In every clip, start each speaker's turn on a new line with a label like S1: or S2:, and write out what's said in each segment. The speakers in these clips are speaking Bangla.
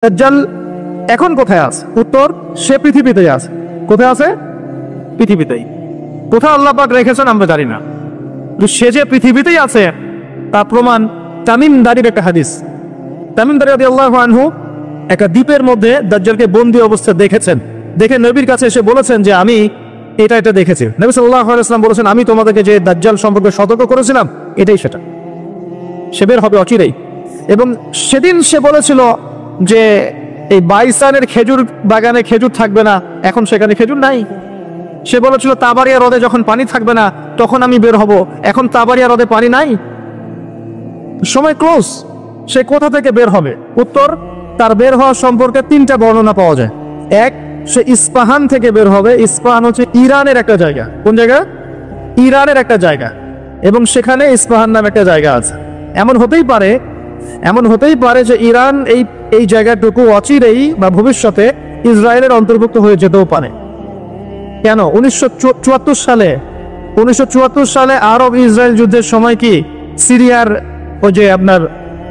S1: দাজ্জাল এখন কোথায় আছে? উত্তর, সে পৃথিবীতেই আছে। কোথায় আছে? পৃথিবীতেই। কোথায় আল্লাহ পাক রেখেছেন আমরা জানি না, সে যে পৃথিবীতেই আছে তার প্রমাণ তামিম দারির একটা হাদিস। তামিম দারি রাদিয়াল্লাহু আনহু একটা দ্বীপের মধ্যে দাজ্জালকে বন্দী অবস্থায় দেখেছেন। দেখে নবীর কাছে এসে বলেছেন যে আমি এটা দেখেছি। নবী সাল্লাল্লাহু আলাইহি ওয়াসাল্লাম বলেছেন, আমি তোমাদেরকে যে দাজ্জাল সম্পর্কে সতর্ক করেছিলাম এটাই সেটা, সে বের হবে অচিরেই। এবং সেদিন সে বলেছিল যে এই বাইসানের খেজুর বাগানে খেজুর থাকবে না, এখন সেখানে খেজুর নাই। সে বলেছিল তাবারিয়া হ্রদে যখন পানি থাকবে না তখন আমি বের হব, এখন তাবারিয়া হ্রদে পানি নাই, সময় ক্লোজ। সে কোথা থেকে বের হবে? উত্তর, তার বের হওয়া সম্পর্কে তিনটা বর্ণনা পাওয়া যায়। এক, সে ইস্পাহান থেকে বের হবে। ইস্পাহান হচ্ছে ইরানের একটা জায়গা। কোন জায়গা? ইরানের একটা জায়গা, এবং সেখানে ইস্পাহান নামে একটা জায়গা আছে। এমন হতেই পারে যে ইরান এই জায়গাটুকু অচিরেই বা ভবিষ্যতে ইসরায়েলের অন্তর্ভুক্ত হয়ে যেতেও পারে। কেন? 1974 সালে আরব ইসরায়েল যুদ্ধের সময় কি সিরিয়ার ওই যে আপনার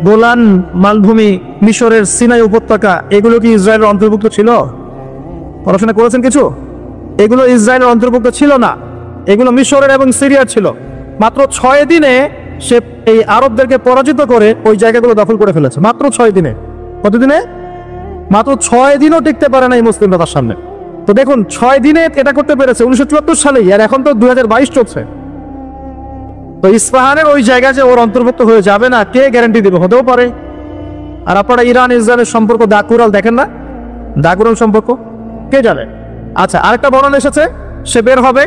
S1: গোলান মালভূমি, মিশরের সিনাই উপত্যকা, এগুলো কি ইসরায়েলের অন্তর্ভুক্ত ছিল? পড়াশোনা করেছেন কিছু? এগুলো ইসরায়েলের অন্তর্ভুক্ত ছিল না, এগুলো মিশরের এবং সিরিয়ার ছিল। মাত্র 6 দিনে সে এই আরবদেরকে পরাজিত করে ওই জায়গাগুলো দখল করে ফেলেছে। মাত্র 6 দিনে। কতদিনে? মাত্র 6 দিনও টিকতে পারে না এই মুসলিমরা তার সামনে। তো দেখুন, 6 দিনে এটা করতে পেরেছে 1974 সালেই, আর এখন তো 2022 চলছে। তো ইস্পাহানের ওই জায়গা যে ওর অন্তর্ভুক্ত হয়ে যাবে না, কে গ্যারান্টি দিবে? হতেও পারে। আর আপনারা ইরান ইসরায়েলের সম্পর্ক দাকুরাল দেখেন না? দাকুরাল সম্পর্ক কে জানে? আচ্ছা, আরেকটা বর্ণনা এসেছে সে বের হবে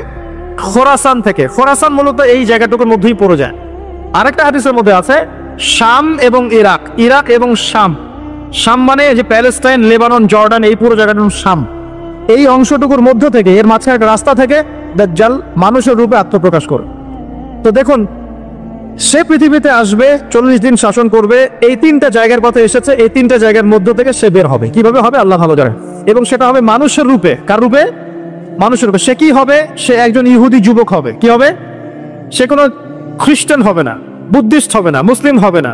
S1: খোরাসান থেকে। খোরাসান মূলত এই জায়গাটুকুর মধ্যেই পড়ে যায়। আরেকটা হাদিসের মধ্যে আছে শাম এবং ইরাক, ইরাক এবং শাম। শাম মানে যে প্যালেস্টাইন, লেবানন, জর্ডান, এই পুরো জায়গাটার শাম। এই অংশটুকুর মধ্য থেকে, এর মাঝখানে একটা রাস্তা থেকে দাজ্জাল মানুষের রূপে আত্মপ্রকাশ করে। তো দেখুন, সে পৃথিবীতে আসবে, 40 দিন শাসন করবে। এই 3টা জায়গার কথা এসেছে, এই 3টা জায়গার মধ্য থেকে সে বের হবে। কিভাবে হবে আল্লাহ ভালো জানেন। এবং সেটা হবে মানুষের রূপে। কার রূপে? মানুষের রূপে। সে কি হবে? সে একজন ইহুদি যুবক হবে। কি হবে? সে কোনো খ্রিস্টান হবে না, বুদ্ধিস্ট হবে না, মুসলিম হবে না,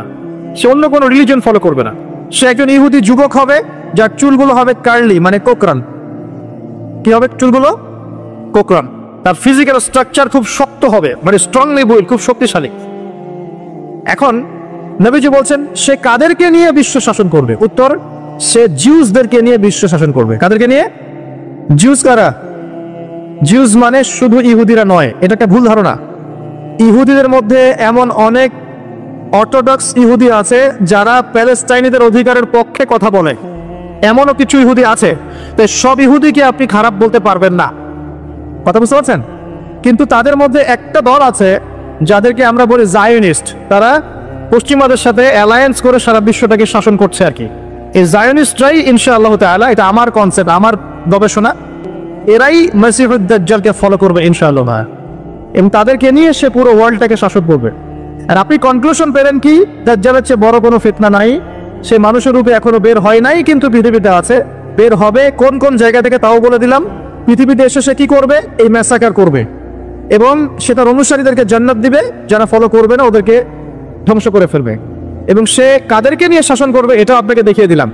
S1: সে অন্য কোনো রিলিজন ফলো করবে না। সে একজন ইহুদি যুবক হবে, যার চুলগুলো হবে কার্লি, মানে কোকরান। কি হবে? চুলগুলো কোকরান। তার ফিজিক্যাল স্ট্রাকচার খুব শক্ত হবে, মানে স্ট্রংলি বিল্ড, খুব শক্তিশালী। এখন নবীজি বলছেন সে কাদেরকে নিয়ে বিশ্ব শাসন করবে? উত্তর, সে জিউসদেরকে নিয়ে বিশ্ব শাসন করবে। কাদেরকে নিয়ে? জিউস কারা? জিউস মানে শুধু ইহুদিরা নয়, এটা একটা ভুল ধারণা। ইহুদিদের মধ্যে এমন অনেক অর্থোডক্স ইহুদি আছে যারা প্যালেস্টাইনিদের অধিকারের পক্ষে কথা বলে, এমনও কিছু ইহুদি আছে। তো সব ইহুদিকে আপনি খারাপ বলতে পারবেন না, কথা বুঝতে পারছেন? কিন্তু তাদের মধ্যে একটা দল আছে যাদেরকে আমরা বলি জায়োনিস্ট। তারা পশ্চিমাদের সাথে অ্যালায়েন্স করে সারা বিশ্বটাকে শাসন করছে আর কি। এই জায়োনিস্টরাই ইনশাআল্লাহ তাআলা, এটা আমার কনসেপ্ট, আমার গবেষণা, এরাই মসিহুদ দাজ্জালকে ফলো করবে ইনশাআল্লাহ, এবং তাদেরকে নিয়ে সে পুরো ওয়ার্ল্ডটাকে শাসন করবে। আর আপনি কনক্লুশন পেলেন কি? দাজ্জালের চেয়ে বড় কোনো ফিতনা নাই। সে মানুষের রূপে এখনো বের হয় নাই, কিন্তু পৃথিবীতে আছে, বের হবে। কোন কোন জায়গা থেকে তাও বলে দিলাম। পৃথিবীতে এসে সে কি করবে? এই ম্যাসাকার করবে, এবং সে তার অনুসারীদেরকে জান্নাত দিবে, যারা ফলো করবে না ওদেরকে ধ্বংস করে ফেলবে। এবং সে কাদেরকে নিয়ে শাসন করবে এটাও আপনাকে দেখিয়ে দিলাম।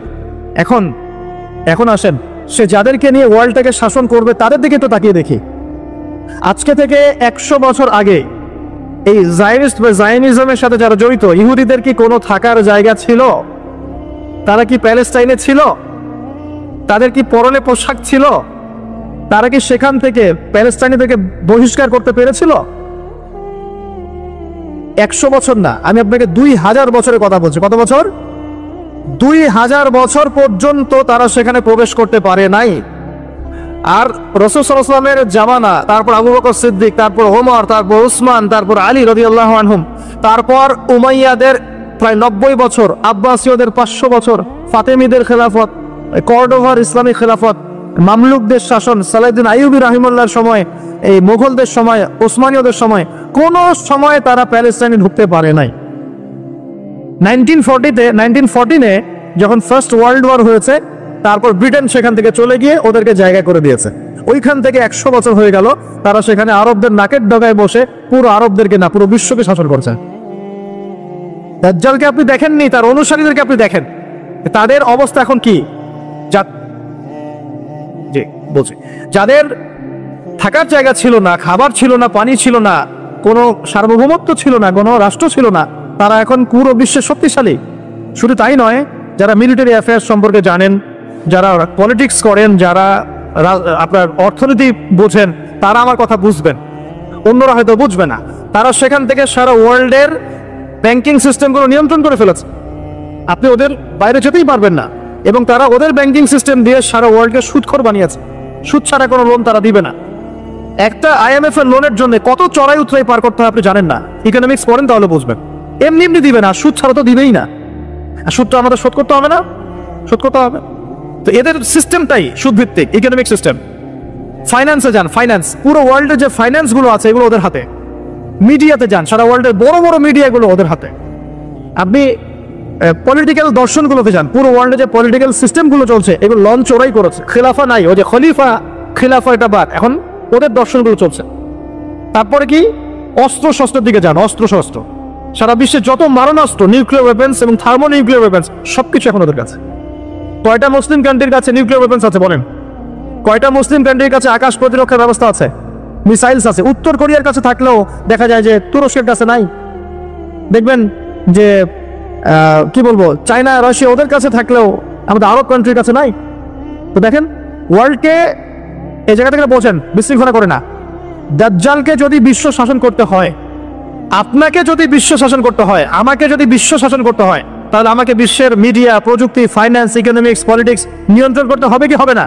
S1: এখন আসেন, সে যাদেরকে নিয়ে ওয়ার্ল্ডটাকে শাসন করবে তাদের দিকে তো তাকিয়ে দেখি। আজকে থেকে 100 বছর আগে এই জায়নিস্ট বা জায়নিজমের সাথে যারা জড়িত, ইহুদিদের কি কোনো থাকার জায়গা ছিল? তারা কি প্যালেস্টাইনে ছিল? তাদের কি পরনে পোশাক ছিল? তারা কি সেখান থেকে প্যালেস্টাইনিদেরকে বহিষ্কার করতে পেরেছিল? 100 বছর না, আমি আপনাকে 2000 বছরের কথা বলছি। কত বছর? 2000 বছর পর্যন্ত তারা সেখানে প্রবেশ করতে পারে নাই। আর রাসূল সাল্লাল্লাহু আলাইহি ওয়াসাল্লামের জামানা, তারপর আবু বকর সিদ্দিক, তারপর ওমর, তারপর উসমান, তারপর আলী রাদিয়াল্লাহু আনহুম, তারপর উমাইয়াদের প্রায় 90 বছর, আব্বাসীয়দের 500 বছর, ফাতেমিদের খেলাফত, কর্ডোভার ইসলামী খেলাফত, মামলুকদের শাসন, সালাউদ্দিন আইয়ুবী রাহিমাহুল্লাহর সময়, এই মুঘলদের সময়, ওসমানীয়দের সময়, কোন সময় তারা প্যালেস্টাইনে ঢুকতে পারে নাই। 1914-এ যখন ফার্স্ট ওয়ার্ল্ড ওয়ার হয়েছে, তারপর ব্রিটেন সেখান থেকে চলে গিয়ে ওদেরকে জায়গা করে দিয়েছে। ওইখান থেকে 100 বছর হয়ে গেল তারা সেখানে আরবদের নাকের ডগায় বসে পুরো আরবদেরকে না, পুরো বিশ্বকে শাসন করছে। দাজ্জালকে আপনি দেখেননি, তার অনুসারীদেরকে আপনি দেখেন। তাদের অবস্থা এখন কি? জি বলছি, যাদের থাকার জায়গা ছিল না, খাবার ছিল না, পানি ছিল না, কোনো সার্বভৌমত্ব ছিল না, কোনো রাষ্ট্র ছিল না, তারা এখন পুরো বিশ্বে শক্তিশালী। শুধু তাই নয়, যারা মিলিটারি অ্যাফেয়ার্স সম্পর্কে জানেন, যারা পলিটিক্স করেন, যারা আপনার অর্থনীতি বোঝেন, তারা আমার কথা বুঝবেন, অন্যরা হয়তো বুঝবে না। তারা সেখান থেকে সারা ওয়ার্ল্ডের ব্যাংকিং সিস্টেমগুলো নিয়ন্ত্রণ করে ফেলেছে। আপনি ওদের বাইরে যেতেই পারবেন না। এবং তারা ওদের ব্যাংকিং সিস্টেম দিয়ে সারা ওয়ার্ল্ডকে সুদখোর বানিয়েছে। সুদ ছাড়া কোনো লোন তারা দিবে না। একটা IMF এর লোনের জন্য কত চড়াই উতরাই পার করতে হয় আপনি জানেন না? ইকোনমিক্স পড়েন তাহলে বুঝবেন। এমনি এমনি দিবে না, সুদ ছাড়া তো দিবেই না। আর সুদটা আমাদের শোধ করতে হবে না, শোধ করতে হবে। তো এদের সিস্টেমটাই সুদভিত্তিক ইকোনমিক সিস্টেম। ফাইন্যান্সে যান, ফাইন্যান্স, পুরো ওয়ার্ল্ডের যে ফাইন্যান্সগুলো আছে এগুলো ওদের হাতে। মিডিয়াতে যান, সারা ওয়ার্ল্ডের বড় বড় মিডিয়াগুলো ওদের হাতে। আপনি পলিটিক্যাল দর্শনগুলোতে যান, পুরো ওয়ার্ল্ডে যে পলিটিক্যাল সিস্টেমগুলো চলছে এগুলো লঞ্চ ওরাই করেছে। খিলাফা নাই, ওই যে খলিফা খিলাফা এটা বাদ, এখন ওদের দর্শনগুলো চলছে। তারপরে কি? অস্ত্র শস্ত্রের দিকে যান, অস্ত্র শস্ত্র, সারা বিশ্বে যত মারণাস্ত্র, নিউক্লিয়ার ওয়েপেন্স এবং থার্মো নিউক্লিয়ার ওয়েপেন্স সবকিছু এখন ওদের কাছে। কয়টা মুসলিম কান্ট্রির কাছে নিউক্লিয়ার ওয়েপেন্স আছে বলেন? কয়টা মুসলিম কান্ট্রির কাছে আকাশ প্রতিরক্ষার ব্যবস্থা আছে, মিসাইলস আছে? উত্তর কোরিয়ার কাছে থাকলেও দেখা যায় যে তুরস্কের কাছে নাই। দেখবেন যে কি বলবো, চায়না, রাশিয়া ওদের কাছে থাকলেও আমাদের আরব কান্ট্রির কাছে নাই। তো দেখেন, ওয়ার্ল্ডকে এই জায়গা থেকে বলছেন বিশৃঙ্খলা করে না। দাজ্জালকে যদি বিশ্ব শাসন করতে হয়, আপনাকে যদি বিশ্ব শাসন করতে হয়, আমাকে যদি বিশ্ব শাসন করতে হয়, তাহলে আমাকে বিশ্বের মিডিয়া, প্রযুক্তি, ফাইন্যান্স, ইকোনমিক্স, পলিটিক্স নিয়ন্ত্রণ করতে হবে কি হবে না?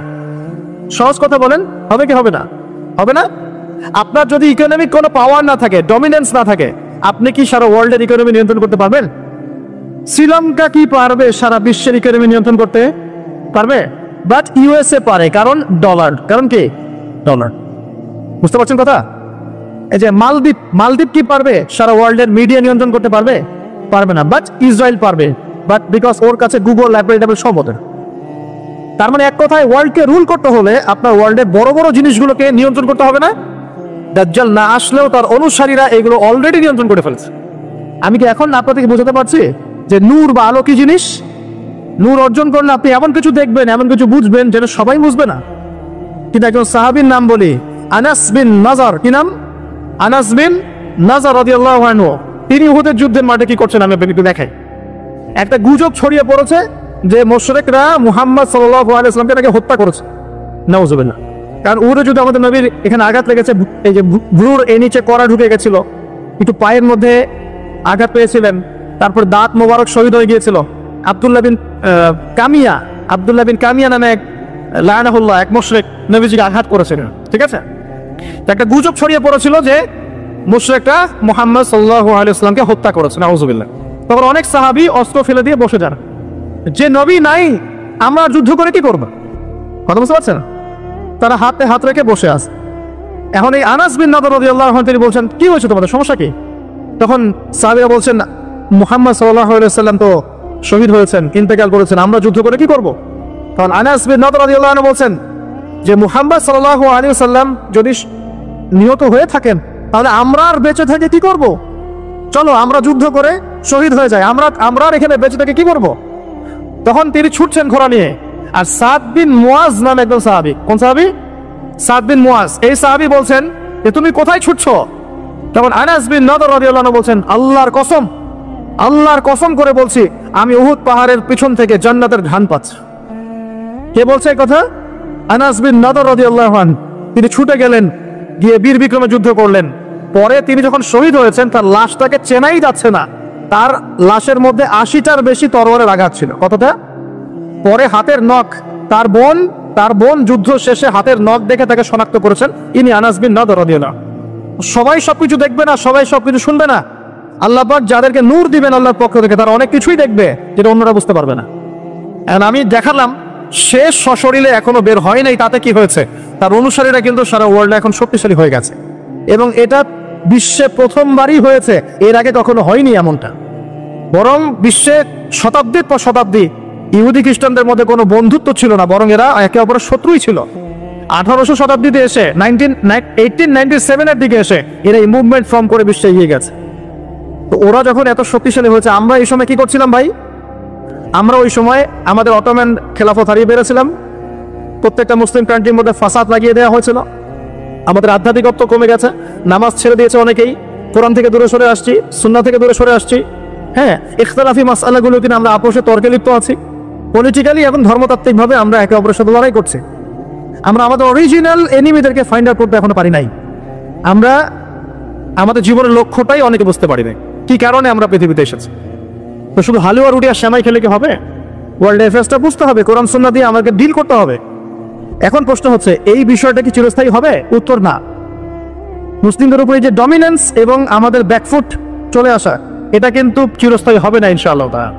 S1: সহজ কথা বলেন, হবে কি হবে না? হবে না? আপনার যদি ইকোনমিক কোনো পাওয়ার না থাকে, ডমিনেন্স না থাকে, আপনি কি সারা ওয়ার্ল্ডের ইকোনমি নিয়ন্ত্রণ করতে পারবেন? শ্রীলঙ্কা কি পারবে সারা বিশ্বের ইকোনমি নিয়ন্ত্রণ করতে? পারবে? বাট USA পারে, কারণ ডলার। কারণ কি? ডলার। বুঝতে পারছেন কথা? এই যে মালদ্বীপ, মালদ্বীপ কি পারবে সারা ওয়ার্ল্ডের মিডিয়া নিয়ন্ত্রণ করতে? পারবে? পারবে না। বাট ইসরায়েল পারবে, বাট বিকজ ওর কাছে গুগল, অ্যাপল সব ওদের। তার মানে এক কথায়, ওয়ার্ল্ডকে রুল করতে হলে আপনার ওয়ার্ল্ডের বড় বড় জিনিসগুলোকে নিয়ন্ত্রণ করতে হবে না? দাজ্জাল না আসলেও তার অনুসারীরা এগুলো অলরেডি নিয়ন্ত্রণ করে ফেলেছে। আমি কি এখন আপনাদেরকে বোঝাতে পারছি যে নূর বা আলো কি জিনিস? নূর অর্জন করলে আপনি এমন কিছু দেখবেন, এমন কিছু বুঝবেন যেটা সবাই বুঝবে না। কিন্তু একজন সাহাবীর নাম বলি, আনাস বিন নাজার। কি নাম? আনাস বিন নাজার রাদিয়াল্লাহু আনহু। তিনি উহুদের যুদ্ধের মাঠে কি করছেন আমি আপনাকে একটু দেখাই। একটা গুজব ছড়িয়ে পড়েছে যে মুশরিকরা মুহাম্মদ সাল্লাল্লাহু আলাইহি ওয়াসাল্লামকে নাকি হত্যা করেছে। নাউজুবিল্লাহ। কারণ উহুদের যুদ্ধে আমাদের নবীর এখানে আঘাত লেগেছে, এই যে ভ্রুর নিচে কড়া ঢুকে গেছিল, একটু পায়ের মধ্যে আঘাত পেয়েছিলেন, তারপর দাঁত মোবারক শহীদ হয়ে গিয়েছিল। আব্দুল্লাহ বিন কামিয়া নামে এক লায়নাহুল্লাহ, এক মুশরিক নবীজিকে আঘাত করেছিলেন। ঠিক আছে? একটা গুজব ছড়িয়ে পড়েছিল যে মুশরিকরা মুহাম্মদ সাল্লাল্লাহু আলাইহি ওয়াসাল্লামকে হত্যা করেছে। নাউজুবিল্লাহ। তখন অনেক সাহাবী অস্ত্র ফেলে দিয়ে বসে যান, যে নবী নাই, আমরা যুদ্ধ করে কি করব? কথা বুঝতে পারছেন? তারা হাতে হাত রেখে বসে আছে। এখন এই আনাস বিন নাদর রাদিয়াল্লাহু আনহু তিনি বলছেন, কি হয়েছে তোমাদের, সমস্যা কি? তখন সাহাবীরা বলছেন, মুহাম্মদ সাল্লাল্লাহু আলাইহি ওয়াসাল্লাম তো শহীদ হয়েছেন, ইন্তেকাল করেছেন, আমরা যুদ্ধ করে কি করব? তখন আনাস বিন নাদর রাদিয়াল্লাহু আনহু বলছেন যে মুহাম্মদ সাল্লাল্লাহু আলাইহি ওয়াসাল্লাম যদি নিহত হয়ে থাকেন, তাহলে আমরা আর বেঁচে থেকে কি করব? চলো আমরা যুদ্ধ করে শহীদ হয়ে যাই, আমরা এখানে বেঁচে থেকে কি করব? তখন তিনি ছুটছেন ঘোড়া নিয়ে। আর সাদ বিন মুয়াজ নামে একজন সাহাবী। কোন সাহাবী? সাদ বিন মুয়াজ। এই সাহাবী বলছেন যে তুমি কোথায় ছুটছো? তখন আনাস বিন নাদর রাদিয়াল্লাহু আনহু বলছেন, আল্লাহর কসম করে বলছি, আমি উহুদ পাহাড়ের পিছন থেকে জান্নাতের ঘ্রাণ পাচ্ছি। কে বলছে এই কথা? আনাস বিন নাদর রাদিয়াল্লাহু আনহু। তিনি ছুটে গেলেন, গিয়ে বীর বিক্রমে যুদ্ধ করলেন। পরে তিনি যখন শহীদ হয়েছেন, তার লাশটাকে চেনাই যাচ্ছে না। তার লাশের মধ্যে 80টার বেশি তরবারের আঘাত ছিল। কতটা? পরে হাতের নখ, তার বোন যুদ্ধ শেষে হাতের নখ দেখে তাকে শনাক্ত করেছেন, ইনি আনাস বিন নাদর রাদিয়াল্লাহু আনহু। সবাই সবকিছু দেখবে না, সবাই সবকিছু শুনবে না। আল্লাহ পাক যাদেরকে নূর দিবেন আল্লাহর পক্ষ থেকে, তারা অনেক কিছুই দেখবে যেটা অন্যরা বুঝতে পারবে না। এখন আমি দেখালাম, সে সশরীরে এখনো বের হয় নাই, তাতে কি হয়েছে? তার অনুসারীরা কিন্তু সারা ওয়ার্ল্ডে এখন শক্তিশালী হয়ে গেছে। এবং এটা বিশ্বে প্রথমবারই হয়েছে, এর আগে কখনো হয়নি এমনটা। বরং বিশ্বে শতাব্দীর পর শতাব্দী ইহুদি খ্রিস্টানদের মধ্যে কোনো বন্ধুত্ব ছিল না, বরং এরা একে অপরের শত্রুই ছিল। 1800 শতাব্দীতে এসে 1897 এর দিকে এসে এরা এই মুভমেন্ট ফর্ম করে বিশ্বে এগিয়ে গেছে। তো ওরা যখন এত শক্তিশালী হয়েছে, আমরা এই সময় কি করছিলাম ভাই? আমরা ওই সময় আমাদের অটোম্যান খেলাফত হারিয়ে বেড়েছিলাম, প্রত্যেকটা মুসলিম কান্ট্রির মধ্যে ফাসাদ লাগিয়ে দেওয়া হয়েছিল, আমাদের আধ্যাত্মিকত্ব কমে গেছে, নামাজ ছেড়ে দিয়েছে অনেকেই, কোরআন থেকে দূরে সরে আসছি, সুন্নাহ থেকে দূরে সরে আসছি। হ্যাঁ, ইখতিলাফি মাসআলাগুলো কিনা আমরা আপোষে তর্কে লিপ্ত আছি, পলিটিক্যালি এবং ধর্মতাত্ত্বিকভাবে আমরা একে অপরের সাথে লড়াই করছি। আমরা আমাদের অরিজিনাল এনিমিদেরকে ফাইন্ড আউট করতে এখনো পারি নাই। আমরা আমাদের জীবনের লক্ষ্যটাই অনেকে বুঝতে পারি নাই, কি কারণে আমরা পৃথিবীতে এসেছি। তো শুধু হালুয়া রুটি আর শ্যামাই খেলে কি হবে? ওয়ার্ল্ড অ্যাফেয়ার্সটা বুঝতে হবে, কোরআন সুন্নাহ দিয়ে আমাকে ডিল করতে হবে। এখন প্রশ্ন হচ্ছে, এই বিষয়টা কি চিরস্থায়ী হবে? উত্তর না। মুসলিমদের উপরে যে ডমিনেন্স এবং আমাদের ব্যাকফুট চলে আসা, এটা কিন্তু চিরস্থায়ী হবে না ইনশাআল্লাহ তাআলা।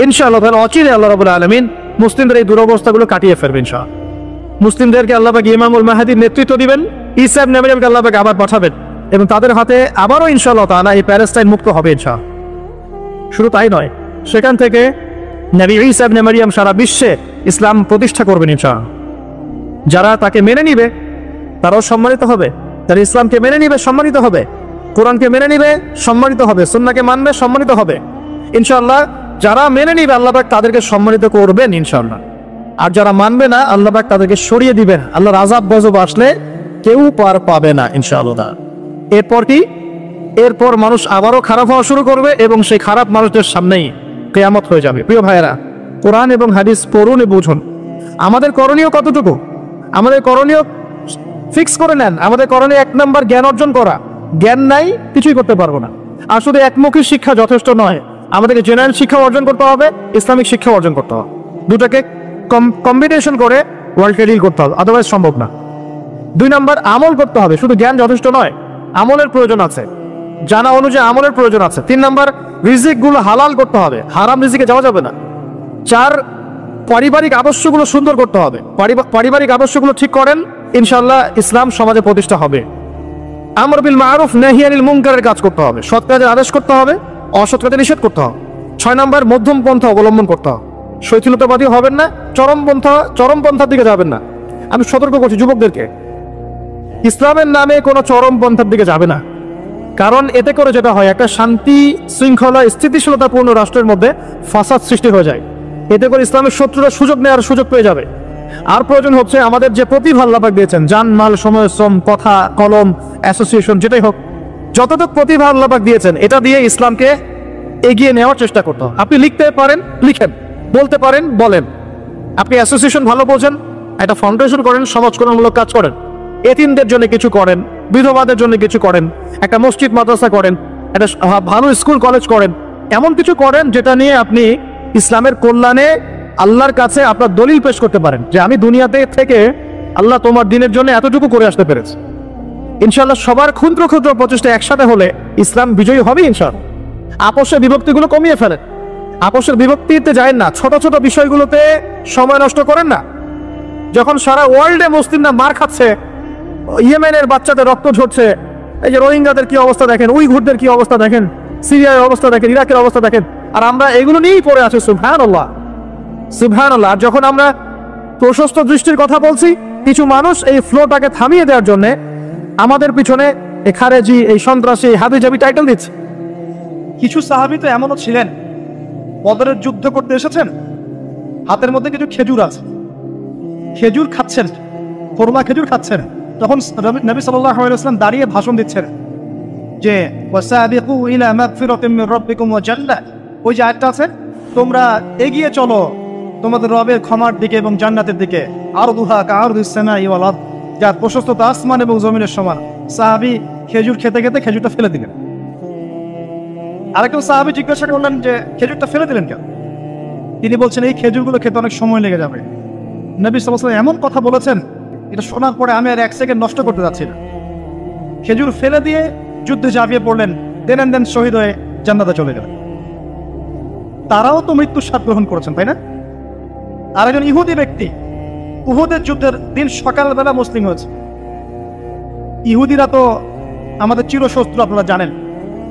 S1: ইনশাআল্লাহ তাআলা অচিরে আল্লাহ রাব্বুল আলামিন মুসলিমদের এই দুরবস্থাগুলো কাটিয়ে ফেলবেন ইনশাআল্লাহ। মুসলিমদেরকে আল্লাহ পাক ইমামুল মাহদীর নেতৃত্ব দিবেন, ঈসা ইবনে মারইয়ামকে আল্লাহ পাক আবার পাঠাবেন এবং তাদের হাতে আবারও ইনশাআল্লাহ তাআলা এই প্যালেস্টাইন মুক্ত হবে ইনশাআল্লাহ। শুধু তাই নয়, সেখান থেকে নবী ঈসা ইবনে মারইয়াম সারা বিশ্বে ইসলাম প্রতিষ্ঠা করবেন ইনশাআল্লাহ। যারা তাকে মেনে নিবে তারাও সম্মানিত হবে, যারা ইসলামকে মেনে নিবে সম্মানিত হবে, কোরআনকে মেনে নিবে সম্মানিত হবে, সুন্নাহকে মানবে সম্মানিত হবে ইনশাআল্লাহ। যারা মেনে নিবে আল্লাহ পাক তাদেরকে সম্মানিত করবেন ইনশাআল্লাহ, আর যারা মানবে না আল্লাহ পাক তাদেরকে সরিয়ে দিবেন। আল্লাহর আযাব গজব আসলে কেউ পার পাবে না ইনশাআল্লাহ। এরপর কি? এরপর মানুষ আবারও খারাপ হওয়া শুরু করবে এবং সেই খারাপ মানুষদের সামনেই কিয়ামত হয়ে যাবে। প্রিয় ভাইয়েরা, কোরআন এবং হাদিস পড়ুন এবং বুঝুন। আমাদের করণীয় কতটুকু? আমাদের করণীয় ফিক্স করে নেন। আমাদের করণীয় 1 নম্বর জ্ঞান অর্জন করা। জ্ঞান নাই, কিছুই করতে পারবো না। আর শুধু একমুখী শিক্ষা যথেষ্ট নয়, আমাদেরকে জেনারেল শিক্ষা অর্জন করতে হবে, ইসলামিক শিক্ষা অর্জন করতে হবে। দুটাকে কম্বিনেশন করে ওয়ার্ল্ডকে ডিল করতে হবে, আদারওয়াইজ সম্ভব না। 2 নম্বর আমল করতে হবে, শুধু জ্ঞান যথেষ্ট নয়, আমলের প্রয়োজন আছে, জানা অনুযায়ী আমলের প্রয়োজন আছে। 3 নম্বর রিজিকগুলো হালাল করতে হবে, হারাম রিজিকে যাওয়া যাবে না। 4 পারিবারিক আদর্শগুলো সুন্দর করতে হবে, পারিবারিক আদর্শগুলো ঠিক করেন, ইনশাআল্লাহ ইসলাম সমাজে প্রতিষ্ঠা হবে। আমর বিল মারুফ নাহি আনিল মুনকারের কাজ করতে হবে, সৎ কাজের আদেশ করতে হবে, অসৎ কাজে নিষেধ করতে হবে। 6 নম্বর মধ্যম পন্থা অবলম্বন করতে হবে, শৈথিলতাবাদী হবেন না, চরম পন্থার দিকে যাবেন না। আমি সতর্ক করছি যুবকদেরকে, ইসলামের নামে কোনো চরম পন্থার দিকে যাবে না। কারণ এতে করে যেটা হয়, একটা শান্তি শৃঙ্খলা স্থিতিশীলতাপূর্ণ রাষ্ট্রের মধ্যে ফাসাদ সৃষ্টি হয়ে যায়। এতে করে ইসলামের শত্রুরা সুযোগ নেওয়ার সুযোগ পেয়ে যাবে। আর প্রয়োজন হচ্ছে আমাদের যে প্রতিভা আল্লাহ পাক দিয়েছেন, জান মাল সময় শ্রম কথা কলম অ্যাসোসিয়েশন যেটাই হোক, যতটুকু প্রতিভা আল্লাহ পাক দিয়েছেন এটা দিয়ে ইসলামকে এগিয়ে নেওয়ার চেষ্টা করতে হবে। আপনি লিখতে পারেন লিখেন, বলতে পারেন বলেন, আপনি অ্যাসোসিয়েশন ভালো বোঝেন, একটা ফাউন্ডেশন করেন, সমাজ কল্যাণমূলক কাজ করেন, এতিমদের জন্য কিছু করেন, বিধবাদের জন্য কিছু করেন, একটা মসজিদ মাদ্রাসা করেন, একটা ভালো স্কুল কলেজ করেন, এমন কিছু করেন যেটা নিয়ে আপনি ইসলামের কল্যাণে আল্লাহর কাছে আপনার দলিল পেশ করতে পারেন যে আমি দুনিয়াতে থেকে আল্লাহ তোমার দিনের জন্য এতটুকু করে আসতে পেরেছি। ইনশাআল্লাহ সবার ক্ষুদ্র ক্ষুদ্র প্রচেষ্টা একসাথে হলে ইসলাম বিজয়ী হবে ইনশাআল্লাহ। আপোষের বিভক্তিগুলো কমিয়ে ফেলেন, আপোষের বিভক্তিতে যায় না, ছোট ছোট বিষয়গুলোতে সময় নষ্ট করেন না। যখন সারা ওয়ার্ল্ডে মুসলিমরা মার খাচ্ছে, ইয়েমেনের বাচ্চাদের রক্ত ঝরছে, এই যে রোহিঙ্গাদের কি অবস্থা দেখেন, উইঘুরদের কি অবস্থা দেখেন, সিরিয়ার অবস্থা দেখেন, ইরাকের অবস্থা দেখেন, আর আমরা এগুলো নিয়েই পড়ে আছি। সুবহানাল্লাহ সুবহানাল্লাহ। আর যখন আমরা প্রশস্ত দৃষ্টির কথা বলছি, কিছু মানুষ এই ফ্লোটাকে থামিয়ে দেওয়ার জন্য আমাদের পিছনে এই খারেজি, এই সন্ত্রাসী, হাবিজাবি টাইটেল দিচ্ছে। কিছু সাহাবী তো এমনও ছিলেন, বদরের যুদ্ধ করতে এসেছেন, হাতের মধ্যে কিছু খেজুর আছে, খেজুর খাচ্ছেন, কোরমা খেজুর খাচ্ছেন। তখন নবী সাল্লাল্লাহু আলাইহি ওয়াসাল্লাম দাঁড়িয়ে ভাষণ দিচ্ছেন যে ওয়াসাবিকু ইলা মাগফিরাতিম মির রাব্বিকুম ওয়া জান্নাহ, ওই যে আয়াতটা আছে, তোমরা এগিয়ে চলো তোমাদের রবের ক্ষমার দিকে এবং জান্নাতের দিকে, আরদুহা কাআরদিস সামাই ওয়াল আরদ, যার প্রশস্ততা আসমান এবং জমিনের সমান। সাহাবী খেজুর খেতে খেতে খেজুরটা ফেলে দিলেন। আরেকজন সাহাবী জিজ্ঞাসা করলেন যে খেজুরটা ফেলে দিলেন কেন? তিনি বলছেন এই খেজুরগুলো খেতে অনেক সময় লেগে যাবে। নবী সাল্লাল্লাহু আলাইহি ওয়াসাল্লাম এমন কথা বলেছেন, এটা শোনার পরে আমি আর 1 সেকেন্ড নষ্ট করতে যাচ্ছি না। খেজুর ফেলে দিয়ে যুদ্ধে ঝাঁপিয়ে পড়লেন, দেন শহীদ হয়ে জান্নাতে চলে গেলেন। তারাও তো মৃত্যুর স্বাদ গ্রহণ করেছেন, তাই না? আরেকজন ইহুদি ব্যক্তি উহুদের যুদ্ধের দিন সকালবেলা মুসলিম হয়েছে। ইহুদিরা তো আমাদের চিরশত্রু, আপনারা জানেন।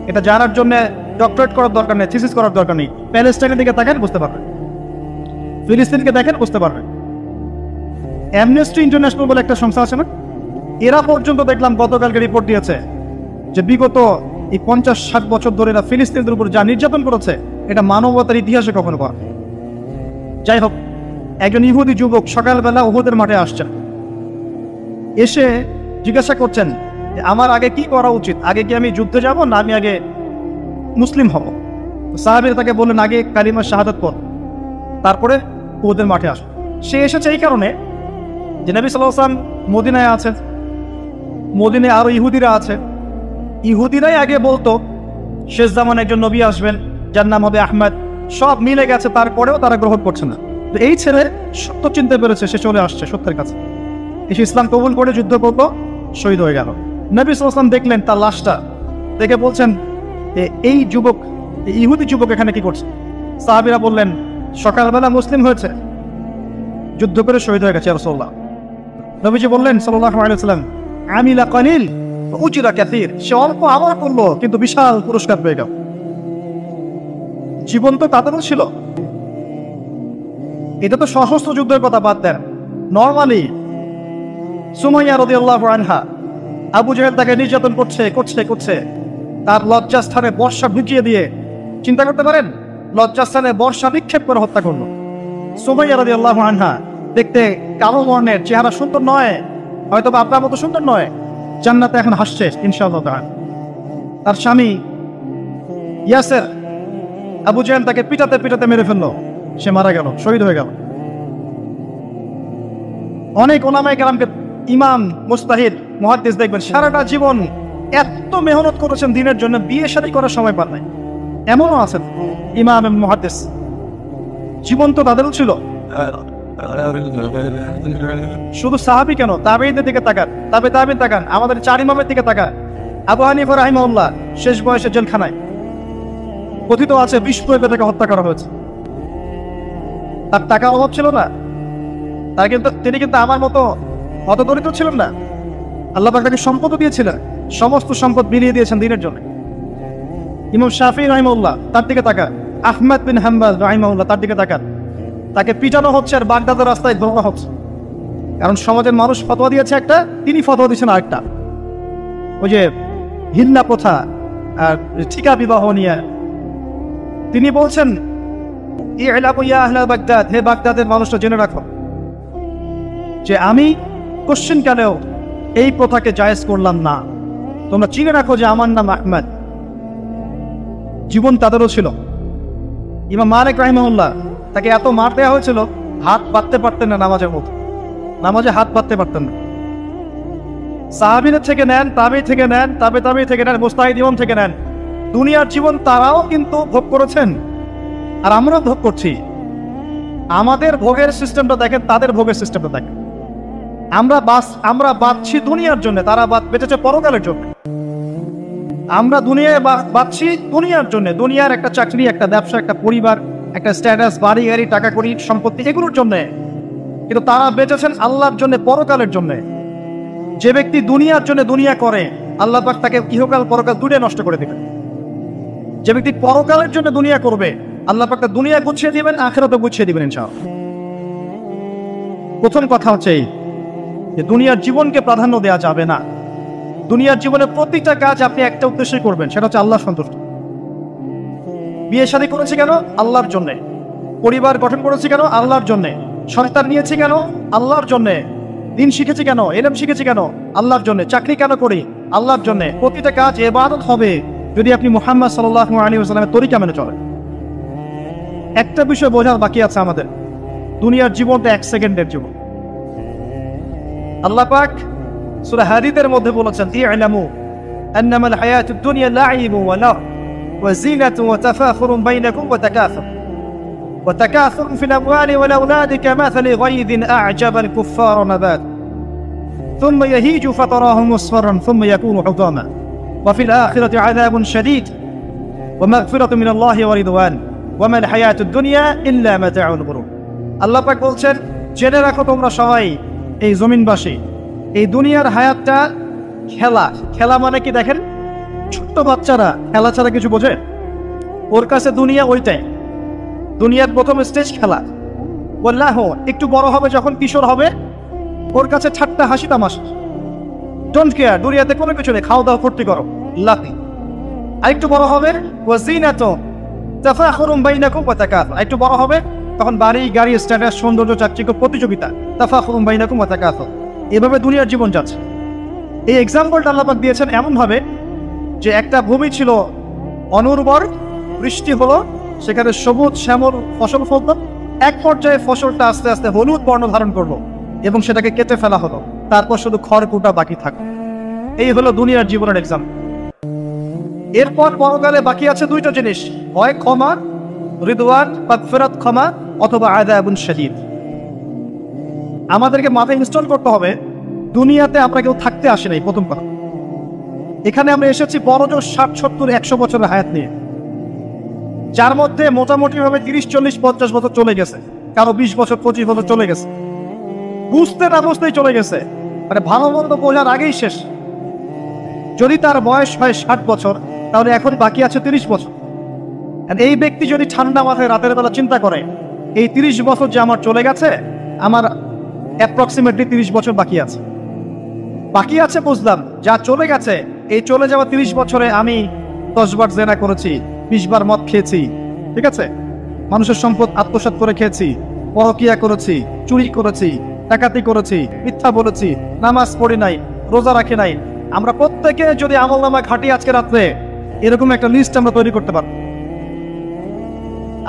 S1: এটা জানার জন্য ডক্টরেট করার দরকার নেই, থিসিস করার দরকার নেই। প্যালেস্টাইনের দিকে দেখেন বুঝতে পারবেন, ফিলিস্তিনকে দেখেন বুঝতে পারবেন। অ্যামনেস্টি ইন্টারন্যাশনাল বলে একটা সংস্থা আছে না, এরা পর্যন্ত দেখলাম গতকালকে রিপোর্ট দিয়েছে যে বিগত এই 50-60 বছর ধরে এরা ফিলিস্তিনদের উপর যা নির্যাতন করেছে, এটা মানবতার ইতিহাসে কখনো করা।
S2: যাই হোক, একজন ইহুদি যুবক সকালবেলা উহুদের মাঠে আসছেন, এসে জিজ্ঞাসা করছেন যে আমার আগে কি করা উচিত, আগে কি আমি যুদ্ধে যাব না আমি আগে মুসলিম হব? সাহাবীরা তাকে বললেন আগে কালিমা শাহাদাত পড়, তারপরে উহুদের মাঠে আস। সে এসেছে এই কারণে যে নবী সাল্লাল্লাহু আলাইহি ওয়াসাল্লাম মদিনায় আছেন, মদিনায় আরো ইহুদিরা আছে, ইহুদিরাই আগে বলতো শেষ জামানে একজন নবী আসবেন যার নাম হবে আহমদ, সব মিলে গেছে, তারপরেও তারা গ্রহণ করছে না। তো এই ছেলে সত্য চিনতে পেরেছে, সে চলে আসছে সত্যের কাছে, এসে ইসলাম কবুল করে যুদ্ধ করলো, শহীদ হয়ে গেল। নবী সাল্লাল্লাহু আলাইহি ওয়াসাল্লাম দেখলেন তার লাশটা, দেখে বলছেন যে এই যুবক, এই ইহুদি যুবক এখানে কি করছে? সাহাবীরা বললেন সকালবেলা মুসলিম হয়েছে, যুদ্ধ করে শহীদ হয়ে গেছে ইয়া রাসূলুল্লাহ। নবীজি বললেন সাল্লাল্লাহু আলাইহি ওয়াসাল্লাম আমিলা কালিল উজরা কাসীর, সে অল্প আমল করলো কিন্তু বিশাল পুরস্কার পেয়ে গেল। জীবন তো তাদেরও ছিল। এটা তো সশস্ত্র যুদ্ধের কথা বাদ দেন, নরমালি সুমাইয়া রাদিয়াল্লাহু আনহা, আবু জাহেল তাকে নির্যাতন করছে করছে করছে, তার লজ্জাস্থানে বর্ষা ঢুকিয়ে দিয়ে, চিন্তা করতে পারেন, লজ্জাস্থানে বর্ষা নিক্ষেপ করে হত্যা করলো। সুমাইয়া রাদিয়াল্লাহু আনহা দেখতে কালো বর্ণের, চেহারা সুন্দর নয়, হয়তো আপনার মতো সুন্দর নয়, জান্নাতে এখন হাসছে ইনশাআল্লাহ তাআলা। তার স্বামী ইয়াসের, আবু জাহেল তাকে পিটাতে পিটাতে মেরে ফেললো, সে মারা গেল, শহীদ হয়ে গেল। অনেক ওলামায়ে কেরামকে, ইমাম, মুজতাহিদ, মুহাদ্দিস দেখবেন সারাটা জীবন এত মেহনত করেছেন দিনের জন্য, বিয়ে শাদী করার সময় পান নাই, এমনও আছেন ইমাম এবং মুহাদ্দিস। জীবন তো তাদেরও ছিল। শুধু সাহাবী কেন, তাবেঈদের দিকে তাকান, তাবেঈন তাকান, আমাদের 4 ইমামের দিকে তাকান। আবু হানিফা রাহিমাহুল্লাহ শেষ বয়সে জেলখানায়, কথিত আছে বিষ প্রয়োগে তাকে হত্যা করা হয়েছে। তার টাকা অভাব ছিল না, তিনি কিন্তু আমার মতো হতদরিদ্র ছিলেন না। আল্লাহ পাক তাকে সম্পদ দিয়েছিলেন, সমস্ত সম্পদ বিলিয়ে দিয়েছেন দিনের জন্য। ইমাম শাফিঈ রাহিমাহুল্লাহ, তার দিকে তাকান। আহমদ বিন হাম্বল রাহিমাহুল্লাহ, তার দিকে তাকান। তাকে পিটানো হচ্ছে আর বাগদাদের রাস্তায় ধর্ণা হচ্ছে, কারণ সমাজের মানুষ ফতোয়া দিয়েছে একটা, তিনি ফতোয়া দিয়েছেন আরেকটা। ওই যে হিন্না প্রথা আর ঠিকা বিবাহ নিয়ে তিনি বলছেন ই'লামু ইয়া আহলা বাগদাদ, হে বাগদাদের মানুষরা জেনে রাখো যে আমি কোশ্চেন কালেও এই প্রথাকে জায়েজ করলাম না। তোমরা চিনে রাখো যে আমার নাম আহমদ। জীবন তাদেরও ছিল। ইমাম মালিক রাহিমাহুল্লাহ, তাকে এত মার দেওয়া হয়েছিল, হাত বাঁধতে পারতেন না নামাজের মতো, নামাজে হাত বাঁধতে পারতেন না। সাহাবীদের থেকে নেন, তাবেঈ থেকে নেন, তাবেঈ থেকে নেন, মুজতাহিদ ইমাম থেকে নেন, দুনিয়ার জীবন তারাও কিন্তু ভোগ করেছেন আর আমরাও ভোগ করছি। আমাদের ভোগের সিস্টেমটা দেখেন, তাদের ভোগের সিস্টেমটা দেখেন। আমরা বাঁচছি দুনিয়ার জন্য, তারা বেঁচেছে পরকালের জন্য। আমরা দুনিয়ায় বাঁচছি দুনিয়ার জন্য, দুনিয়ার একটা চাকরি, একটা ব্যবসা, একটা পরিবার, একটা স্ট্যাটাস, বাড়ি গাড়ি, টাকা কড়ি, সম্পত্তি, এগুলোর জন্য। কিন্তু তারা বেঁচেছেন আল্লাহর জন্য, পরকালের জন্য। যে ব্যক্তি দুনিয়ার জন্য দুনিয়া করে, আল্লাহ পাক তাকে ইহকাল পরকাল দুটোই নষ্ট করে দিবেন। যে ব্যক্তি পরকালের জন্য দুনিয়া করবে, আল্লাহ পাক তার দুনিয়া গুছিয়ে দিবেন, আখিরাতও গুছিয়ে দিবেন ইনশাআল্লাহ। প্রথম কথা হচ্ছে এই যে দুনিয়ার জীবনকে প্রাধান্য দেওয়া যাবে না। দুনিয়ার জীবনে প্রতিটা কাজ আপনি একটা উদ্দেশ্যে করবেন, সেটা হচ্ছে আল্লাহ সন্তুষ্ট। বিয়ে শাদী করেছি কেন? আল্লাহর জন্যে। পরিবার গঠন করেছি কেন? আল্লাহর জন্যে। সন্তান নিয়েছি কেন? আল্লাহর জন্যে। দিন শিখেছি কেন? ইলম শিখেছি কেন? আল্লাহর জন্যে। চাকরি কেন করি? আল্লাহর জন্যে। প্রতিটা কাজ ইবাদত হবে যদি আপনি মুহাম্মদ সাল্লাল্লাহু আলাইহি ওয়াসাল্লামের তরিকা মেনে চলেন। একটা বিষয় বোঝার বাকি আছে আমাদের, দুনিয়ার জীবনটা 1 সেকেন্ডের জীবন। আল্লাহ পাক সূরা হাদীদের মধ্যে বলেছেন ই'লামু আন্নামাল হায়াতুদ দুনিয়া লা'iবun ওয়া লাহু ওয়া জিনাতুন ওয়া তাফাখুরুন বাইনাকুম ওয়া তাকাসুরun ফিল আমওয়ালি ওয়াল আওলাদি কামাসালি গায়যিন আ'জাবাল কুফফারা নাবাত ثم يهيج فتراه مصفرا ثم يكون حطاما وفي الآخرة عذاب شديد ومغفرة من الله ورضوان وما الحياة الدنيا إلا متاع الغرور। আল্লাহ পাক বলছেন জেনে রাখো তোমরা সবাই, এই জমিনবাসী, এই দুনিয়ার হায়াতটা খেলা। খেলা মানে কি দেখেন, ছোট্ট বাচ্চারা খেলা ছাড়া কিছু বোঝে? ওর কাছে দুনিয়া ওইটাই। দুনিয়ার প্রথম স্টেজ খেলা। ওয়াল্লাহু একটু বড় হবে, যখন কিশোর হবে, ওর কাছে ঠাট্টা হাসি তামাশা, ডোন্ট কেয়ার, দুনিয়াতে কোনো কিছু নেই, খাওয়া দাওয়া ফুর্তি করো, লাকি। আর একটু বড় হবে ওয়া জিনাতুন তাফাখুরুন বাইনাকুম ওয়া তাকাসুর, একটু বড় হবে তখন বাড়ি গাড়ি স্ট্যাটাস সৌন্দর্য চাকচিক্য প্রতিযোগিতা তাফাখুরুম বাইনাকুম ওয়া তাকাসুর, এভাবে দুনিয়ার জীবন যাচ্ছে। এই এক্সাম্পলটা আল্লাহ পাক দিয়েছেন এমনভাবে যে একটা ভূমি ছিল অনুর্বর, বৃষ্টি হলো, সেখানে সবুজ শ্যামল ফসল ফলত, এক পর্যায়ে ফসলটা আস্তে আস্তে হলুদ বর্ণ ধারণ করলো এবং সেটাকে কেটে ফেলা হলো, তারপর শুধু খড়কুটা বাকি থাকলো। এই হলো দুনিয়ার জীবনের এক্সাম্পল। এরপর পরকালে বাকি আছে দুইটা জিনিস, হয় ক্ষমা, রিদওয়ান মাগফিরাত ক্ষমা, অথবা আযাবুন শাদীদ। আমাদেরকে মাথায় ইনস্টল করতে হবে দুনিয়াতে আমরা কেউ থাকতে আসি নাই। প্রথম কথা, এখানে আমরা এসেছি বড় জোর 60, 70, 100 বছরের হায়াত নিয়ে, যার মধ্যে মোটামুটি ভাবে 30, 40, 50 বছর চলে গেছে, কারো 20 বছর 25 বছর চলে গেছে, বুঝতে না বুঝতেই চলে গেছে, মানে ভালো মন্দ বোঝার আগেই শেষ। যদি তার বয়স হয় 60 বছর, তাহলে এখন বাকি আছে 30 বছর। এই ব্যক্তি যদি ঠান্ডা মাথায় রাতের বেলা চিন্তা করে এই 30 বছর যে আমার চলে গেছে, আমার অ্যাপ্রক্সিমেটলি 30 বছর বাকি আছে। বাকি আছে বুঝলাম, যা চলে গেছে, এই চলে যাওয়া 30 বছরে আমি 10 বার জেনা করেছি, 20 বার মদ খেয়েছি, ঠিক আছে, মানুষের সম্পদ আত্মসাৎ করে খেয়েছি, পরকিয়া করেছি, চুরি করেছি, ডাকাতি করেছি, মিথ্যা বলেছি, নামাজ পড়ি নাই, রোজা রাখি নাই। আমরা প্রত্যেকে যদি আমলনামা ঘাটি আজকে রাত্রে, এরকম একটা লিস্ট আমরা তৈরি করতে পারব।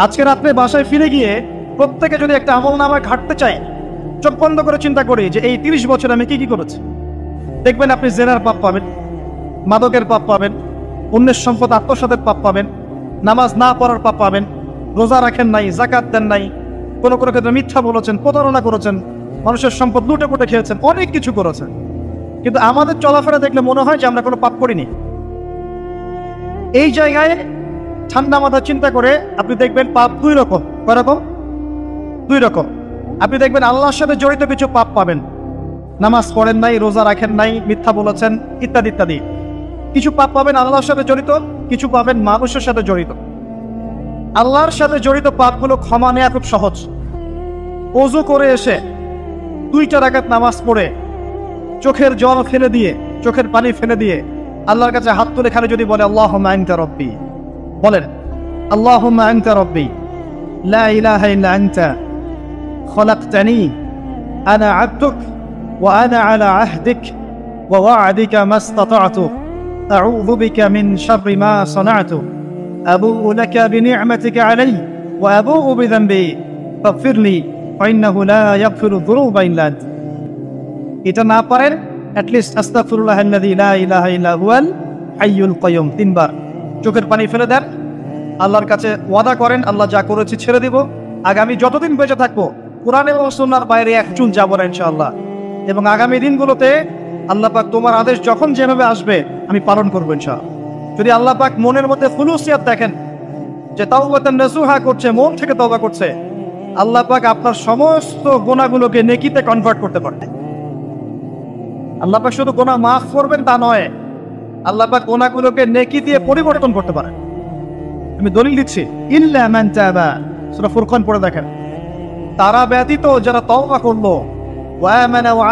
S2: আজকে রাত্রে বাসায় ফিরে গিয়ে প্রত্যেকে যদি একটা আমলনামা ঘাটতে চাই, চোখ বন্ধ করে চিন্তা করি যে এই 30 বছর আমি কি কি করেছি, দেখবেন আপনি জেনার পাপ পাবেন, মাদকের পাপ পাবেন, অন্যের সম্পদ আত্মসাতের পাপ পাবেন, নামাজ না পড়ার পাপ পাবেন, রোজা রাখেন নাই, যাকাত দেন নাই, কোনো কোনো ক্ষেত্রে মিথ্যা বলেছেন, প্রতারণা করেছেন, মানুষের সম্পদ লুটে পুটে খেয়েছেন, অনেক কিছু করেছেন। কিন্তু আমাদের চলাফেরা দেখলে মনে হয় যে আমরা কোনো পাপ করিনি। এই জায়গায় ঠান্ডা মাথা চিন্তা করে আপনি দেখবেন পাপ দুই রকম। কয় রকম? দুই রকম। আপনি দেখবেন আল্লাহর সাথে জড়িত কিছু পাপ পাবেন, নামাজ পড়েন নাই, রোজা রাখেন নাই, মিথ্যা বলেছেন, ইত্যাদি ইত্যাদি। কিছু পাপ পাবেন আল্লাহর সাথে জড়িত, কিছু পাবেন মানুষের সাথে জড়িত। আল্লাহর সাথে জড়িত পাপগুলো ক্ষমা নেওয়া খুব সহজ। ওযু করে এসে 2 রাকাত নামাজ পড়ে চোখের জল ফেলে দিয়ে, চোখের পানি ফেলে দিয়ে আল্লাহর কাছে হাত তুলে খালি যদি বলে আল্লাহুম্মা আনতা রব্বি, বলেন আল্লাহুম্মা আনতা রব্বি লা ইলাহা ইল্লা আনতা খলাকতানি আনা আবদুক ওয়া আনা আলা আহদিক ওয়া ওয়া'দিকা মাসতাতা'তু আউযু বিকা মিন শাররি মা সানা'তু আবুউ লাকা বিনি'মাতিকা আলাইয়া ওয়া আবুউ বিযানবি ফাগফিরলি ফাইন্নাহু লা ইয়াগফিরু যুনুবা ইল্লা আনতা। এটা না পারেন, অ্যাটলিস্ট আস্তাগফিরুল্লাহাল্লাযী লা ইলাহা ইল্লা হুয়াল হাইয়ুল কাইয়ুম 3 বার চোখের পানি ফেলে দেন, আল্লাহর কাছে ওয়াদা করেন আল্লাহ যা করেছি ছেড়ে দিব, আগামী যতদিন বেঁচে থাকবো কোরআন এবং সুন্নাহর বাইরে এক চুল যাব না ইনশাআল্লাহ। এবং আগামী দিনগুলোতে আল্লাহ পাক তোমার আদেশ যখন যেভাবে আসবে আমি পালন করবো ইনশাআল্লাহ। যদি আল্লাহ পাক মনের মধ্যে খুলুসিয়াত দেখেন যে তাওবাতান নাসুহা করছে, মন থেকে তওবা করছে, আল্লাহ পাক আপনার সমস্ত গুনাহগুলোকে নেকিতে কনভার্ট করতে পারে। আল্লাহ পাক শুধু গুনাহ মাফ করবেন তা নয়, আল্লাহ পাক গুনাহগুলোকে নেকি দিয়ে পরিবর্তন করতে পারে। আমি দলিল দিচ্ছি, ইল্লা মান তাবা, সূরা ফুরকান পড়ে দেখেন, তারা ব্যতীত যারা তওবা করলো, ওয়া আমানা ওয়া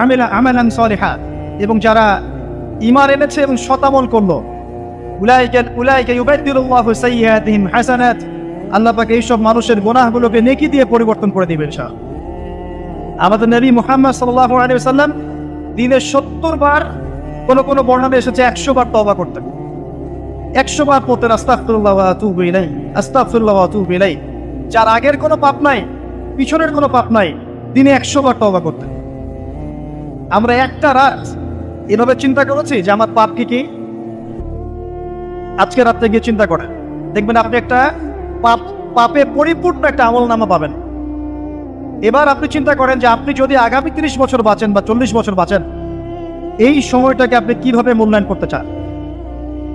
S2: আমিলা আমালান সালিহা, এবং যারা ঈমান এনেছে এবং সৎ আমল করলো, উলাইকা ইউবাদদিলুল্লাহু সাইয়্যাতিহিম হাসানাত, আল্লাহ পাক এই সব মানুষের গুনাহগুলোকে নেকি দিয়ে পরিবর্তন করে দিবেন ইনশাআল্লাহ। আমাদের নবী মুহাম্মদ সাল্লাল্লাহু আলাইহি ওয়াসাল্লাম দিনে 70 বার, কোন বর্ণনা এসেছে 100 বার তওবা করতেন। 100 বার পড়তেন আস্তাগফিরুল্লাহ ওয়া আতুবু ইলাইহি, আস্তাগফিরুল্লাহ ওয়া আতুবু ইলাইহি। যার আগের কোনো পাপ নাই, পিছনের কোনো পাপ নাই, দিনে 100 বার তওবা করতেন। আমরা একটা রাত এভাবে চিন্তা করেছি যে আমার পাপ কি কি। আজকে রাতে গিয়ে চিন্তা করেন, দেখবেন আপনি একটা পাপে পরিপূর্ণ একটা আমলনামা পাবেন। এবার আপনি চিন্তা করেন যে আপনি যদি আগামী 30 বছর বাঁচেন বা 40 বছর বাঁচেন, এই সময়টাকে আপনি কিভাবে মূল্যায়ন করতে চান।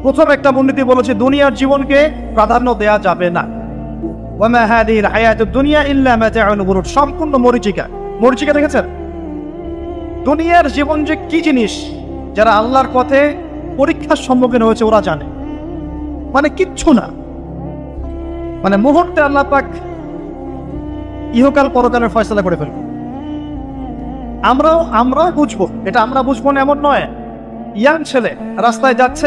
S2: প্রথম একটা মূলনীতি বলেছে দুনিয়ার জীবনকে প্রাধান্য দেয়া যাবে না। ওয়ামা হাদিহিল হায়াতুদ দুনিয়া ইল্লা মাতাউল গুরুর, সম্পূর্ণ মরীচিকা। মরীচিকা দেখেছেন? দুনিয়ার জীবন যে কি জিনিস, যারা আল্লাহর পথে পরীক্ষার সম্মুখীন হয়েছে ওরা জানে। মানে কিচ্ছু না, মানে মুহূর্তে আল্লাহ পাক ইহকাল পরকালের ফয়সালা করে ফেলবে। আমরাও বুঝবো, এটা আমরা বুঝবো না এমন নয়। ইয়াং ছেলে রাস্তায় যাচ্ছে,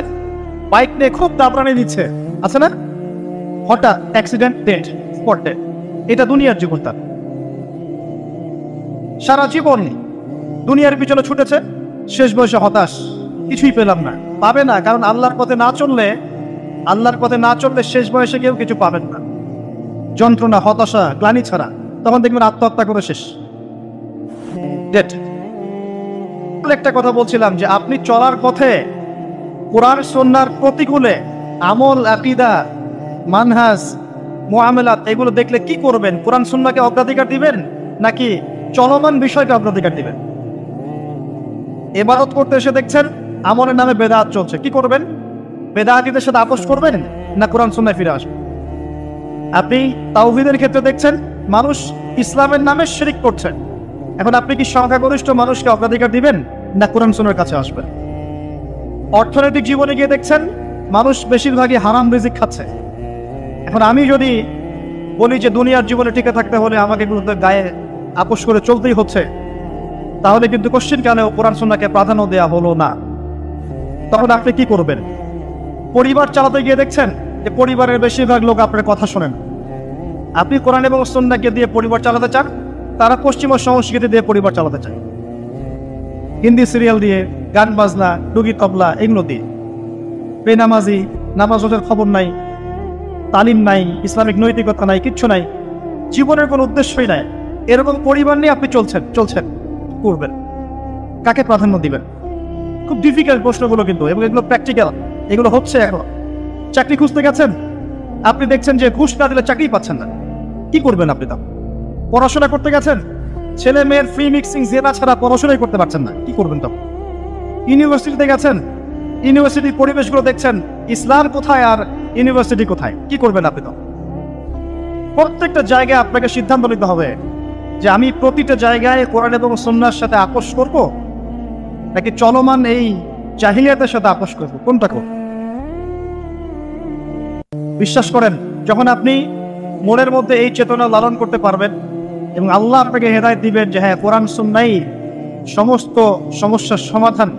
S2: বাইক নিয়ে খুব দাবরানি দিচ্ছে, আছে না, হঠাৎ অ্যাক্সিডেন্ট, ডেড, স্পট ডেড। এটা দুনিয়ার জীবন তার। সারা জীবন দুনিয়ার পিছনে ছুটেছে, শেষ বয়সে হতাশ, কিছুই পেলাম না। পাবে না, কারণ আল্লাহর পথে না চললে শেষ বয়সে কেউ কিছু পাবেন না। যন্ত্রণা, হতাশা, গ্লানি ছাড়া তখন দেখবেন আত্মহত্যা করে শেষ। ডেট। একটা কথা বলছিলাম যে আপনি চলার পথে কোরআন সুন্নাহর প্রতিকূলে আমল, আকীদা, মানহাজ, মুআমালাত এগুলো দেখলে কি করবেন? কোরআন সুন্নাহকে অগ্রাধিকার দিবেন নাকি চলমান বিষয়কে অগ্রাধিকার দিবেন? ইবাদত করতে এসে দেখছেন আমলের নামে বেদাত চলছে, কি করবেন? বেদাতীদের সাথে আপোষ করবেন না কোরআন সুন্নাহয় ফিরে আসবেন? আপনি তাওহীদের ক্ষেত্রে দেখছেন মানুষ ইসলামের নামে শিরক করছে, এখন আপনি কি সংখ্যাগরিষ্ঠ মানুষকে অগ্রাধিকার দিবেন না কোরআন সুন্নাহর কাছে আসবেন? অর্থনৈতিক জীবনে গিয়ে দেখছেন মানুষ বেশিরভাগই হারাম রিজিক খাচ্ছে, এখন আমি যদি বলি যে দুনিয়ার জীবনে টিকে থাকতে হলে আমাকে গায়ে আপোষ করে চলতেই হচ্ছে, তাহলে কিন্তু কোশ্চিন কালেও কোরআন সুন্নাহকে প্রাধান্য দেওয়া হলো না। তখন আপনি কি করবেন? পরিবার চালাতে গিয়ে দেখছেন যে পরিবারের বেশিরভাগ লোক আপনার কথা শোনেন। আপনি কোরআন এবং সুন্নাহকে দিয়ে পরিবার চালাতে চান, তারা পশ্চিমা সংস্কৃতি দিয়ে পরিবার চালাতে চায়, হিন্দি সিরিয়াল দিয়ে, গান বাজনা, ডুগি তবলা এগুলো দিয়ে। বেনামাজি, নামাজ রোজার খবর নাই, তালিম নাই, ইসলামিক নৈতিকতা নাই, কিচ্ছু নাই, জীবনের কোনো উদ্দেশ্যই নাই। এরকম পরিবার নিয়ে আপনি চলছেন করবেন, কাকে প্রাধান্য দিবেন? খুব ডিফিকাল্ট প্রশ্নগুলো কিন্তু, এবং এগুলো প্র্যাকটিক্যাল, এগুলো হচ্ছে। এখন চাকরি খুঁজতে গেছেন, আপনি দেখছেন যে ঘুষ না দিলে চাকরি পাচ্ছেন না, কি করবেন আপনি? তা পড়াশোনা করতে গেছেন, ছেলে মেয়ের ফ্রি মিক্সিং জেনা ছাড়া পড়াশোনাই করতে পারছেন না, কি করবেন তখন? ইউনিভার্সিটিতে গেছেন, ইউনিভার্সিটির পরিবেশগুলো দেখছেন ইসলাম কোথায় আর ইউনিভার্সিটি কোথায়, কি করবেন আপনি তখন? প্রত্যেকটা জায়গায় আপনাকে সিদ্ধান্ত নিতে হবে যে আমি প্রতিটা জায়গায় কোরআন এবং সুন্নাহর সাথে আপোষ করব নাকি চলমান এই জাহিলিয়াতের সাথে আপোষ করব, কোনটা করব? বিশ্বাস করেন, যখন আপনি মনের মধ্যে এই চেতনা লালন করতে পারবেন এবং আল্লাহ আপনাকে হেদায়েত দিবেন যে হ্যাঁ কোরআন সুন্নাহই সমস্ত সমস্যার সমাধান,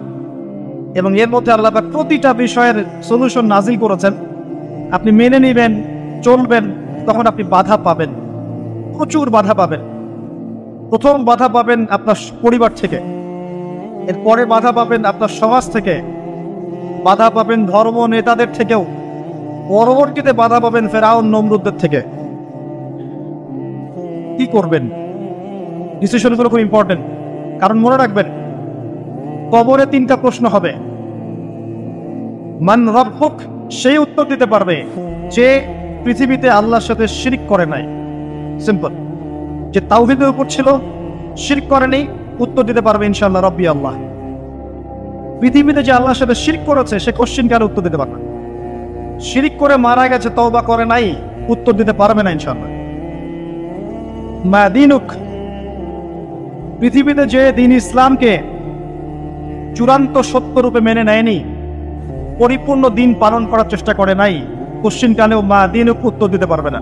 S2: এবং এর মধ্যে আল্লাহ পাক প্রতিটা বিষয়ের সলিউশন নাজিল করেছেন, আপনি মেনে নেবেন, চলবেন, তখন আপনি বাধা পাবেন, প্রচুর বাধা পাবেন। প্রথম বাধা পাবেন আপনার পরিবার থেকে, এরপরে বাধা পাবেন আপনার সমাজ থেকে, বাধা পাবেন ধর্ম নেতাদের থেকেও, পরবর্তীতে বাধা পাবেন ফেরাউন নমরুদদের থেকে। কি করবেন? ডিসিশনগুলো খুব ইম্পর্টেন্ট, কারণ মনে রাখবেন কবরে 3টা প্রশ্ন হবে। মান রব্বুক, সেই উত্তর দিতে পারবে যে পৃথিবীতে আল্লাহর সাথে শিরক করে নাই। সিম্পল, যে তাওহীদের উপর ছিল, শিরক করেনি, উত্তর দিতে পারবে ইনশাআল্লাহ রব্বি আল্লাহ। পৃথিবীতে যে আল্লাহর সাথে শিরক করেছে সে কোশ্চিন কার উত্তর দিতে পারবে না। শিরক করে মারা গেছে, তওবা করে নাই, উত্তর দিতে পারবে না ইনশাআল্লাহ। মা দীনুক, পৃথিবীতে যে দিন ইসলামকে চূড়ান্ত সত্য রূপে মেনে নেয়নি, পরিপূর্ণ দিন পালন করার চেষ্টা করে নাই, কোশ্চিন কালেও মা দীনুক উত্তর দিতে পারবে না।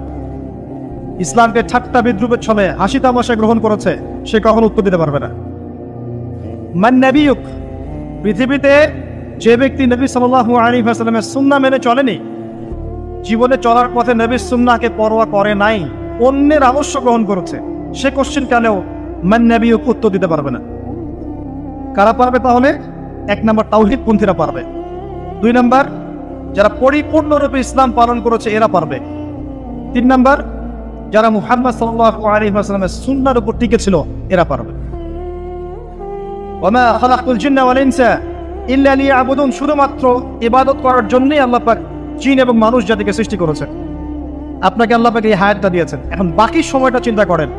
S2: ইসলামকে ঠাট্টা বিদ্রুপের ছলে হাসি তামাশা গ্রহণ করেছে, সে কখনো উত্তর দিতে পারবে না। মান নবিয়ুক, পৃথিবীতে যে ব্যক্তি নবী সাল্লাল্লাহু আলাইহি ওয়াসাল্লামের সুন্নাহ মেনে চলেনি, জীবনে চলার পথে নবীর সুন্নাহকে পরোয়া করে নাই, অন্যের আদর্শ গ্রহণ করেছে, সে কোশ্চিন কালেও মান নবিয়ুক উত্তর দিতে পারবে না। কারা পারবে তাহলে? 1 নম্বর তাওহীদ পন্থীরা পারবে, 2 নম্বর যারা পরিপূর্ণরূপে ইসলাম পালন করেছে এরা পারবে, 3 নম্বর যারা মুহাম্মদ সাল্লাল্লাহু আলাইহি ওয়াসাল্লামের সুন্নাহর উপর টিকে ছিল এরা পারবে। ওয়া মা খালাকতুল জিন্না ওয়াল ইনসা ইল্লা লিয়াবুদুন, শুধুমাত্র ইবাদত করার জন্যই আল্লাহ পাক জিন এবং মানুষ জাতিকে সৃষ্টি করেছেন। আপনাকে আল্লাহ পাক এই হায়াতটা দিয়েছেন, এখন বাকি সময়টা চিন্তা করেন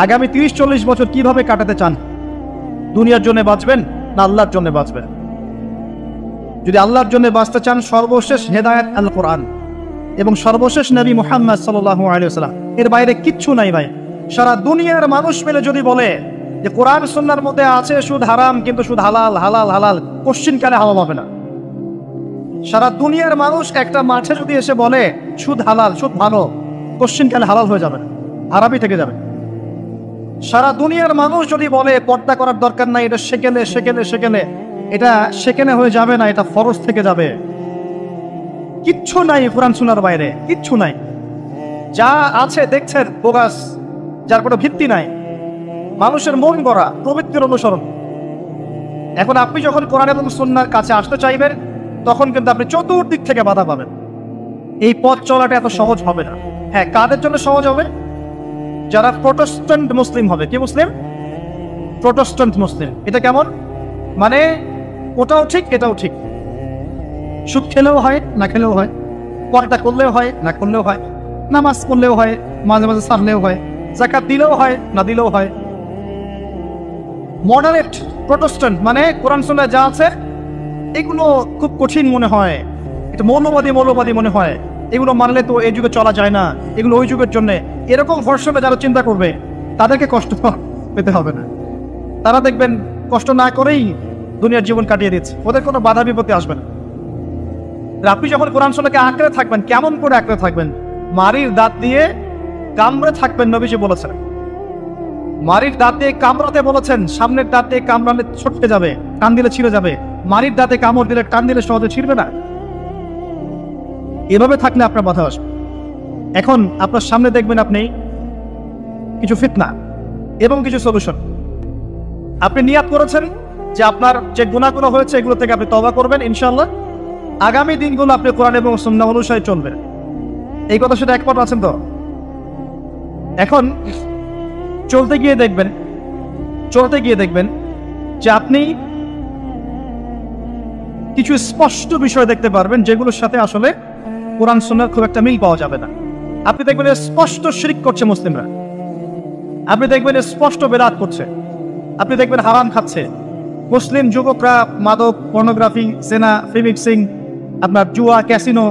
S2: আগামী 30-40 বছর কিভাবে কাটাতে চান। দুনিয়ার জন্য বাঁচবেন না আল্লাহর জন্য বাঁচবেন? যদি আল্লাহর জন্য বাঁচতে চান, সর্বশেষ হেদায়েত আল কোরআন এবং সর্বশেষ নবী মুহাম্মদ সাল্লাল্লাহু আলাইহি ওয়াসাল্লাম, এর বাইরে কিচ্ছু নাই ভাই। সারা দুনিয়ার মানুষ মিলে যদি বলে যে কোরআন সুন্নাহর মধ্যে আছে সুদ হারাম, কিন্তু সুদ হালাল, হালাল হালাল, কোশ্চিন কালে হালাল হবে না। সারা দুনিয়ার মানুষ একটা মাঠে যদি এসে বলে সুদ হালাল, সুদ ভালো, কোশ্চিন কালে হালাল হয়ে যাবে, হারামই থেকে যাবে। সারা দুনিয়ার মানুষ যদি বলে পর্দা করার দরকার নাই, এটা সেকেলে সেকেলে সেকেলে, এটা সেকেলে হয়ে যাবে না, এটা ফরজ থেকে যাবে। কিচ্ছু নাই কোরআন সুন্নাহর বাইরে, কিচ্ছু নাই। যা আছে দেখছেন বোগাস, যার কোনো ভিত্তি নাই, মানুষের মন গড়া প্রবৃত্তির অনুসরণ। এখন আপনি যখন কোরআন এবং সুন্নাহর কাছে আসতে চাইবেন, তখন কিন্তু আপনি চতুর্দিক থেকে বাধা পাবেন। এই পথ চলাটা এত সহজ হবে না। হ্যাঁ, কাদের জন্য সহজ হবে? যারা প্রোটেস্ট্যান্ট মুসলিম হবে। কি মুসলিম? প্রোটেস্ট্যান্ট মুসলিম। এটা কেমন? মানে ওটাও ঠিক এটাও ঠিক, সুদ খেলেও হয় না খেলেও হয়, পর্দা করলেও হয় না করলেও হয়, নামাজ পড়লেও হয়, মাঝে মাঝে ছাড়লেও হয়, যাকাত দিলেও হয় না দিলেও হয়। মডারেট প্রোটেস্ট্যান্ট মানে কোরআন সুন্নাহয় যা আছে এগুলো খুব কঠিন মনে হয়, এটা মৌলবাদী মনে হয়, এগুলো মানলে তো এই যুগে চলা যায় না, এগুলো ওই যুগের জন্য। এরকম ভরসনে যারা চিন্তা করবে তাদেরকে কষ্ট পেতে হবে না। তারা দেখবেন কষ্ট না করেই দুনিয়ার জীবন কাটিয়ে দিচ্ছে, ওদের কোনো বাধা বিপত্তি আসবে না। আপনি যখন কোরআন সুন্নাহকে আঁকড়ে থাকবেন, কেমন করে আঁকড়ে থাকবেন? মারির দাঁত দিয়ে কামড়ে থাকবেন, নবীজি বলেছেন। মারির দাঁত দিয়ে কামড়াতে বলেছেন, সামনের দাঁত দিয়ে কামড়ালে ছটকে যাবে, টান দিলে ছিঁড়ে যাবে। মারির দাঁতে কামড় দিলে টান দিলে সহজে ছিঁড়বে না। এভাবে থাকলে আপনার বাধা আসবে। এখন আপনার সামনে দেখবেন আপনি কিছু ফিতনা এবং কিছু সলিউশন। আপনি নিয়াত করেছেন যে আপনার যে গুনাহগুলো হয়েছে এগুলো থেকে আপনি তওবা করবেন ইনশাআল্লাহ। আগামী দিনগুলো আপনি কোরআন এবং সুন্নাহ অনুসারে চলবেন। এই কথা সেটা একমত আছেন তো? এখন চলতে গিয়ে দেখবেন যে আপনি কিছু স্পষ্ট বিষয় দেখতে পারবেন যেগুলোর সাথে আসলে কোরআন সুন্নাহর খুব একটা মিল পাওয়া যাবে না। আপনি দেখবেন স্পষ্ট শিরক করছে মুসলিমরা, আপনি দেখবেন স্পষ্ট বেদাত করছে, আপনি দেখবেন হারাম খাচ্ছে। মুসলিম যুবকরা মাদক, পর্নোগ্রাফি, জেনা, ফিমিক্সিং, আপনার জুয়া, ক্যাসিনো,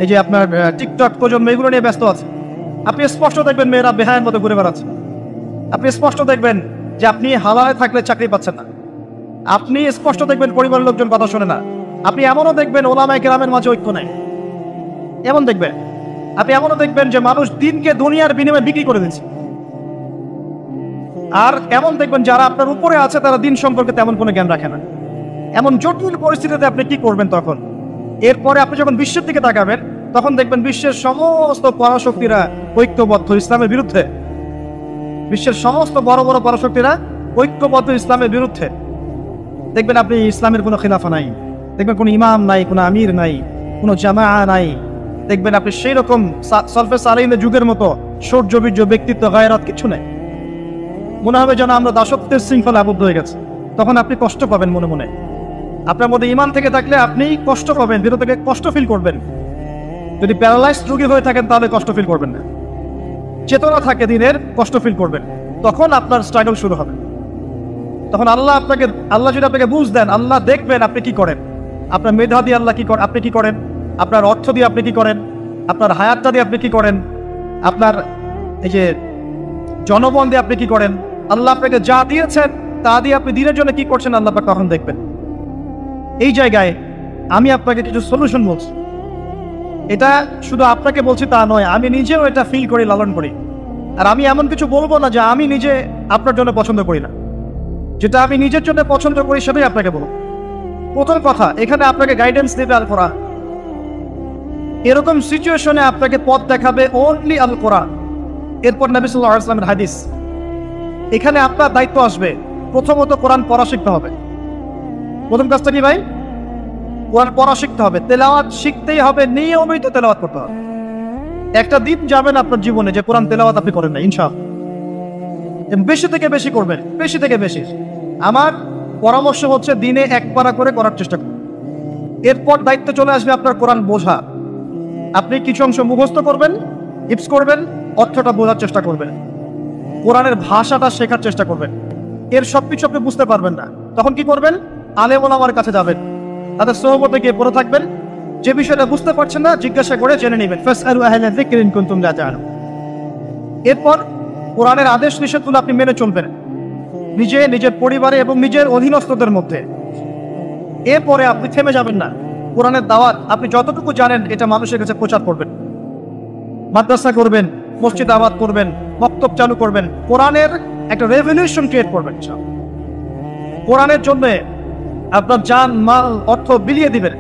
S2: এই যে আপনার টিকটক প্রজন্ম, এগুলো নিয়ে ব্যস্ত আছে। আপনি স্পষ্ট দেখবেন মেয়েরা বেহায়ের মতো ঘুরে বেড়াচ্ছে। আপনি স্পষ্ট দেখবেন যে আপনি হালালে থাকলে চাকরি পাচ্ছেন না। আপনি স্পষ্ট দেখবেন পরিবারের লোকজন কথা শোনে না। আপনি এমনও দেখবেন ওলামায়ে কেরামের মাঝে ঐক্য নাই, এমন দেখবেন। আপনি এমনও দেখবেন যে মানুষ দিনকে দুনিয়ার বিনিময়ে বিক্রি করে দিচ্ছে। আর এমন দেখবেন যারা আপনার উপরে আছে তারা দিন সম্পর্কে তেমন কোনো জ্ঞান রাখে না। এমন জটিল পরিস্থিতিতে আপনি কি করবেন তখন? এরপরে আপনি যখন বিশ্বের দিকে তাকাবেন তখন দেখবেন বিশ্বের সমস্ত পরাশক্তিরা ঐক্যবদ্ধ ইসলামের বিরুদ্ধে। বিশ্বের সমস্ত বড় বড় পরাশক্তিরা ঐক্যবদ্ধ ইসলামের বিরুদ্ধে। দেখবেন আপনি ইসলামের কোনো খিলাফা নাই, দেখবেন কোনো ইমাম নাই, কোনো আমির নাই, কোনো জামাআ নাই। দেখবেন আপনি সেই রকম সালফে সালেহিনের যুগের মতো শৌর্য ব্যক্তিত্ব, গায়রাত কিছু নেই। মনে হবে যেন আমরা দাসত্বের শৃঙ্খলা আবদ্ধ হয়ে গেছে। তখন আপনি কষ্ট পাবেন মনে মনে। আপনার মধ্যে ঈমান থেকে থাকলে আপনি কষ্ট পাবেন, ভিতর থেকে কষ্ট ফিল করবেন। যদি প্যারালাইজড রোগী হয়ে থাকেন তাহলে কষ্ট ফিল করবেন না। চেতনা থাকে দিনের, কষ্ট ফিল করবেন। তখন আপনার স্ট্রাগল শুরু হবে। তখন আল্লাহ যদি আপনাকে বুঝ দেন, আল্লাহ দেখবেন আপনি কি করেন। আপনার মেধা দিয়ে আল্লাহ কি করেন, আপনি কি করেন, আপনার অর্থ দিয়ে আপনি কি করেন, আপনার হায়াতটা দিয়ে আপনি কি করেন, আপনার এই যে জনবল দিয়ে আপনি কি করেন, আল্লাহ আপনাকে যা দিয়েছেন তা দিয়ে আপনি দিনের জন্য কি করছেন, আল্লাহ পাক তখন দেখবেন। এই জায়গায় আমি আপনাকে কিছু সলিউশন বলছি। এটা শুধু আপনাকে বলছি তা নয়, আমি নিজেও এটা ফিল করি, লালন করি। আর আমি এমন কিছু বলবো না যা আমি নিজে আপনার জন্য পছন্দ করি না। যেটা আমি নিজের জন্য পছন্দ করি সেটাই আপনাকে বলবো। প্রথম কথা, এখানে আপনাকে গাইডেন্স দেবে আল কোরআন। এরকম সিচুয়েশনে আপনাকে পথ দেখাবে অনলি আল কোরআন, এরপর নবী সাল্লাল্লাহু আলাইহি ওয়াসাল্লামের হাদিস। এখানে আপনার দায়িত্ব আসবে প্রথমত কোরআন পড়া শিখতে হবে। প্রথম কাজটা কি ভাই? কোরআন পড়া শিখতে হবে, তেলাওয়াত শিখতেই হবে, নিয়মিত তেলাওয়াত করতে হবে। একটা দিন যাবেন আপনার জীবনে যে কোরআন তেলাওয়াত আপনি করেন না, ইনশাআল্লাহ। বেশি থেকে বেশি করবেন, বেশি থেকে বেশি। আমার পরামর্শ হচ্ছে দিনে এক পারা করে করার চেষ্টা করুন। এরপর দায়িত্ব চলে আসবে আপনার কোরআন বোঝা। আপনি কিছু অংশ মুখস্থ করবেন, হিফজ করবেন, অর্থটা বোঝার চেষ্টা করবেন, কোরআনের ভাষাটা শেখার চেষ্টা করবেন। এর সবকিছু আপনি বুঝতে পারবেন না, তখন কি করবেন? আলেম ওলামার কাছে যাবেন, তাদের সোহবতে গিয়ে পড়ে থাকবেন। যে বিষয়টা বুঝতে পারছেন না জিজ্ঞাসা করে জেনে নেবেন। ফাসআলু আহলা যিকরি ইন কুনতুম লা তা'লামুন। এরপর কোরআনের আদেশ নিষেধগুলো আপনি মেনে চলবেন নিজের পরিবারে এবং নিজের অধীনস্থদের মধ্যে। এরপরে আপনি থেমে যাবেন না। কোরআনের দাওয়াত আপনি যতটুকু জানেন এটা মানুষের কাছে প্রচার করবেন, মাদ্রাসা করবেন, মসজিদ আবাদ করবেন, মক্তব চালু করবেন, কোরআনের একটা রেভলিউশন ক্রিয়েট করবেন। কোরআনের জন্য আপনার জান, মাল, অর্থ বিলিয়ে দিবেন।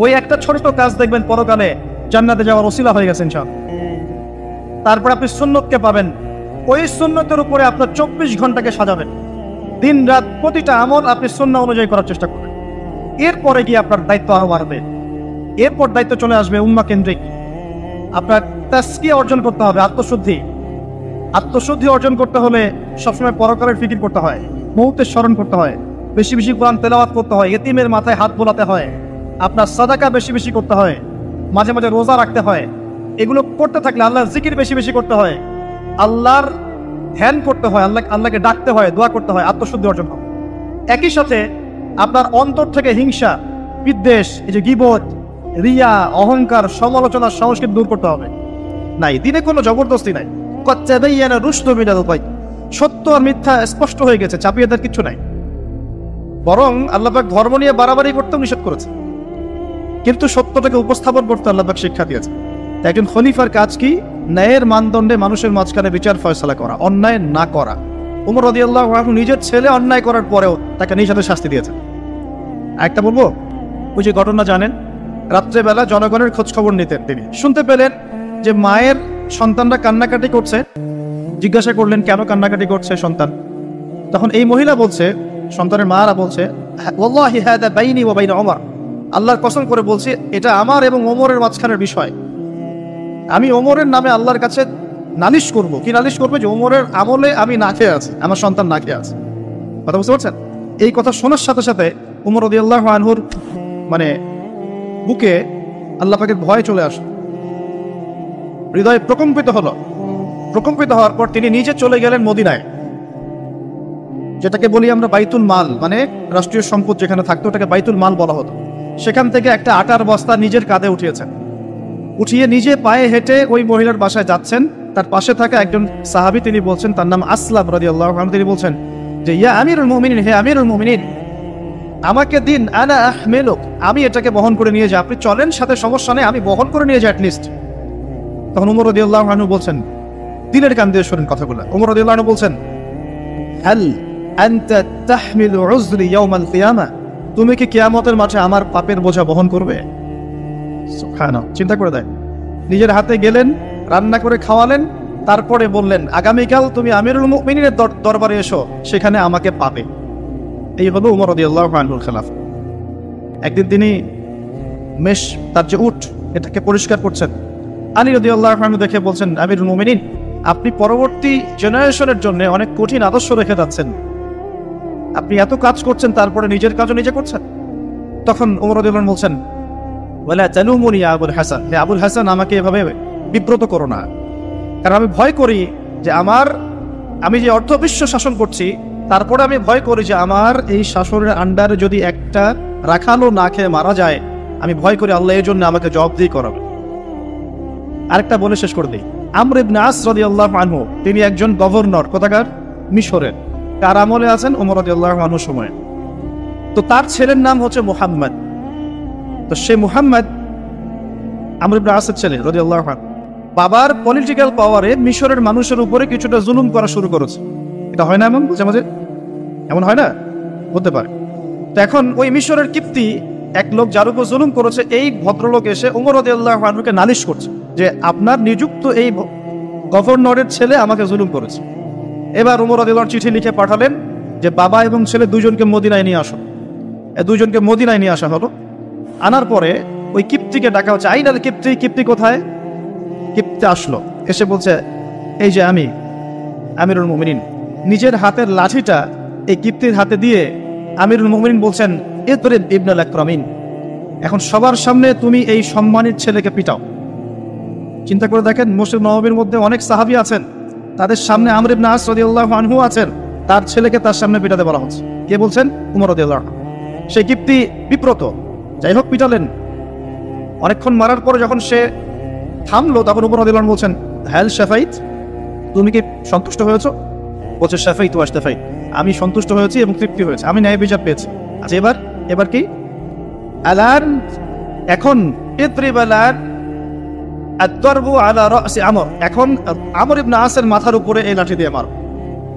S2: ওই একটা ছোট কাজ দেখবেন পরকালে জান্নাতে যাওয়ার ওসিলা হয়ে গেছে ইনশাআল্লাহ। তারপর আপনি সুন্নতকে পাবেন, ওই সুন্নতের উপরে আপনার 24 ঘন্টাকে সাজাবেন, দিন রাত প্রতিটা আমল আপনি সুন্নাহ অনুযায়ী করার চেষ্টা করবেন। এরপরে গিয়ে আপনার দায়িত্ব আরো বাড়বে। এরপর দায়িত্ব চলে আসবে উম্মাহ কেন্দ্রিক। আপনার তাসকিয়া অর্জন করতে হবে, আত্মশুদ্ধি অর্জন করতে হলে সবসময় পরকালের ফিকির করতে হয়, মৌতের স্মরণ করতে হয়, বেশি বেশি কোরআন তেলাওয়াত করতে হয়, এতিমের মাথায় হাত বোলাতে হয়, আপনার সাদাকা বেশি বেশি করতে হয়, মাঝে মাঝে রোজা রাখতে হয়। এগুলো করতে থাকলে আল্লাহর জিকির বেশি বেশি করতে হয়, আল্লাহর ধ্যান করতে হয়, আল্লাহকে ডাকতে হয়, দোয়া করতে হয়, আত্মশুদ্ধি অর্জন হয়। একই সাথে আপনার অন্তর থেকে হিংসা, বিদ্বেষ, এই যে গীবত, রিয়া, অহংকার, সমালোচনার সংস্কৃতি দূর করতে হবে। নাই, দিনে কোনো জবরদস্তি নাই। সত্য আর মিথ্যা স্পষ্ট হয়ে গেছে, চাপিয়ে দেওয়ার কিছু নাই। বরং আল্লাহ পাক ধর্ম নিয়ে বাড়াবাড়ি করতেও নিষেধ করেছে, কিন্তু সত্যটাকে উপস্থাপন করতে আল্লাহ পাক শিক্ষা দিয়েছে। তাই একজন খলিফার কাজ কি? ন্যায়ের মানদণ্ডে মানুষের মাঝখানে বিচার ফয়সালা করা, অন্যায় না করা। ওমর রাদিয়াল্লাহু আনহু নিজের ছেলে অন্যায় করার পরেও তাকে নিষেধে শাস্তি দিয়েছেন। আরেকটা বলবো, ওই যে ঘটনা জানেন, রাত্রেবেলা জনগণের খোঁজ খবর নিতেন তিনি। শুনতে পেলেন যে মায়ের সন্তানরা কান্নাকাটি করছে। জিজ্ঞাসা করলেন কেন কান্নাকাটি করছে সন্তান। তখন এই মহিলা বলছে, সন্তানের মারা বলছে, ওয়াল্লাহি হাদা বাইনি ওয়া বাইনা ওমর, আল্লাহর কসম করে বলছি এটা আমার এবং ওমরের মাঝখানের বিষয়। আমি ওমরের নামে আল্লাহর কাছে নালিশ করব। কি নালিশ করবে? যে ওমরের আমলে আমি না খেয়ে আছি, আমার সন্তান না খেয়ে আছে। কথা বুঝতে পারছেন? এই কথা শোনার সাথে সাথে ওমর রাদিয়াল্লাহু আনহুর বুকে আল্লাহ পাকের ভয় চলে আসে, হৃদয় প্রকম্পিত হলো। প্রকম্পিত হওয়ার পর তিনি নিজে চলে গেলেন মদিনায়, যেটাকে বলি আমরা বাইতুল মাল, মানে রাষ্ট্রীয় সম্পদ যেখানে থাকতো ওটাকে বাইতুল মাল বলা হতো। সেখান থেকে একটা আটার বস্তা নিজের কাঁধে উঠিয়েছেন, উঠিয়ে নিজে পায়ে হেঁটে ওই মহিলার বাসায় যাচ্ছেন। তার পাশে থাকা একজন সাহাবী, তিনি বলছেন, তার নাম আসলাম রাদিয়াল্লাহু আনহু, তিনি বলছেন যে ইয়া আমিরুল মুমিনিন, হে আমিরুল মুমিনিন, আমাকে দিন, আনা আহমিলুক, আমি এটাকে বহন করে নিয়ে যাই। আপনি চলেন, সাথে সমস্যা নেই, আমি বহন করে নিয়ে যাই অ্যাটলিস্ট। তখন ওমর রাদিয়াল্লাহু আনহু বলছেন, দিলের কান দিয়ে শোনেন কথাগুলো। ওমর রাদিয়াল্লাহু আনহু বলছেন, হাল আনতা তাহমিলু উযরি ইয়াউমাল কিয়ামাহ, তুমি কি কিয়ামতের মাঠে আমার পাপের বোঝা বহন করবে? সুবহানাল্লাহ, চিন্তা করে দেয়। নিজের হাতে গেলেন, রান্না করে খাওয়ালেন, তারপরে বললেন আগামীকাল তুমি আমিরুল মুমিনিনের দরবারে এসো, সেখানে আমাকে পাবে। এই হলো ওমর রাদিয়াল্লাহু আনহুর খেলাফত। একদিন তিনি তার যে উট, এটাকে পরিষ্কার করছেন। আলী রাদিয়াল্লাহু আনহু দেখে বলছেন, আমিরুল মুমিনিন, আপনি পরবর্তী জেনারেশনের জন্য অনেক কঠিন আদর্শ রেখে যাচ্ছেন। আপনি এত কাজ করছেন, তারপরে নিজের কাজও নিজে করছেন। তখন ওমর রাদিয়াল্লাহু আনহু বলছেন, ওয়ালা তালুমুনি ইয়া আবুল হাসান, হে আবুল হাসান, আমাকে এভাবে বিব্রত করো না। কারণ আমি ভয় করি যে আমি যে অর্ধবিশ্ব শাসন করছি, তারপরে আমি ভয় করি যে আমার এই শাসনের আন্ডারে যদি একটা রাখালও না খেয়ে মারা যায়, আমি ভয় করি আল্লাহ এই জন্য আমাকে জবাবদিহি করাবে। আরেকটা বলে শেষ করে দিই, আমর ইবনে আস রাদিয়াল্লাহু আনহু, তিনি একজন গভর্নর, কোথাকার? মিশরের। কার আমলে আছেন? ওমর রাদিয়াল্লাহু আনহুর সময়। তো তার ছেলের নাম হচ্ছে মুহাম্মদ। তো সে মুহাম্মদ আমর ইবনে আসের ছেলে রাদিয়াল্লাহু আনহু, বাবার পলিটিক্যাল পাওয়ারে মিশরের মানুষের উপরে কিছুটা জুলুম করা শুরু করেছে। এটা হয় না এমন? মাঝে মাঝে এমন হয় না? হতে পারে। তো এখন ওই মিশরের কিপ্তি এক লোক যার উপর জুলুম করেছে, এই ভদ্রলোক এসে ওমর রাদিয়াল্লাহু আনহুকে নালিশ করছে যে আপনার নিযুক্ত এই গভর্নরের ছেলে আমাকে জুলুম করেছে। এবার ওমর রাদিয়াল্লাহু আনহু চিঠি লিখে পাঠালেন যে বাবা এবং ছেলে দুইজনকে মদিনায় নিয়ে আসো। দুইজনকে মদিনায় নিয়ে আসা হলো। আনার পরে ওই কিপ্তিকে ডাকা হচ্ছে, আইনাল কিপ্তি, কিপ্তি কোথায়? কিপ্তি আসলো, এসে বলছে, এই যে আমি আমিরুল মুমিনিন। নিজের হাতের লাঠিটা এই কিপ্তির হাতে দিয়ে আমিরুল মুমিনিন বলছেন, ইদরিব ইবনুল আকরামিন, এখন সবার সামনে তুমি এই সম্মানিত ছেলেকে পিটাও। চিন্তা করে দেখেন, মসজিদ নববীর মধ্যে অনেক সাহাবী আছেন, তাদের সামনে আমর ইবনে আস রাদিয়াল্লাহু আনহু আছেন, তার ছেলেকে তার সামনে পিটাতে বলা হচ্ছে। কে বলছেন? ওমর রাদিয়াল্লাহু আনহু। সেই কিপ্তি বিব্রত, যাই হোক পিটালেন। অনেকক্ষণ মারার পরে যখন সে থামলো, তখন ওমর রাদিয়াল্লাহু আনহু বলছেন, হ্যাল শাফাইত, তুমি কি সন্তুষ্ট হয়েছো? বলছে, শাফাইত ওয়া শাফাইত, আমি সন্তুষ্ট হয়েছি এবং তৃপ্তি হয়েছে, আমি ন্যায় বিচার পেয়েছি। আচ্ছা, এবার কি? আলান, এখন ইদরিব আলান আদ-দারবু আলা রাসি আমর, এখন আমর ইবনে আসের মাথার উপরে এই লাঠি দিয়ে মারো।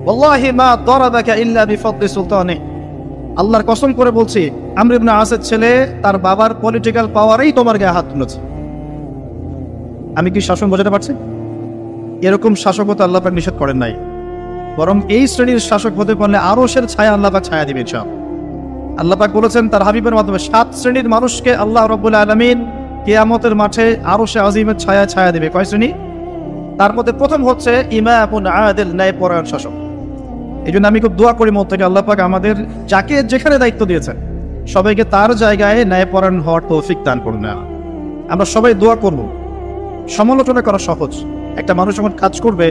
S2: ওয়াল্লাহি মা দারাবাকা ইল্লা বিফদলি সুলতানি, আল্লাহর কসম করে বলছি, আমর ইবনে আসের ছেলে তার বাবার পলিটিক্যাল পাওয়ারেই তোমার গায়ে হাত তুলেছে। আমি কি শাসন বোঝাতে পারছি? এরকম শাসকতা আল্লাহ পাক নিষেধ করেন নাই, বরং এই শ্রেণীর শাসক হতে পারলে আরশের ছায়া আল্লাহ পাক ছায়া দিবেন সব। আল্লাহ পাক বলেছেন তার হাবিবের মাধ্যমে 7 শ্রেণীর মানুষকে আল্লাহ রাব্বুল আলামিন কিয়ামতের মাঠে আরশে আজিমের ছায়া ছায়া দিবে। কয় শ্রেণী? তার মধ্যে প্রথম হচ্ছে ইমামুন আদিল, ন্যায়পরায়ণ শাসক। এই জন্য আমি খুব দোয়া করি মন থেকে আল্লাহ পাক আমাদের যাকে যেখানে দায়িত্ব দিয়েছেন সবাইকে তার জায়গায় ন্যায়পরায়ণ হওয়ার তৌফিক দান করুন। আমরা সবাই দোয়া করব। সমালোচনা করা সহজ, একটা মানুষ যখন কাজ করবে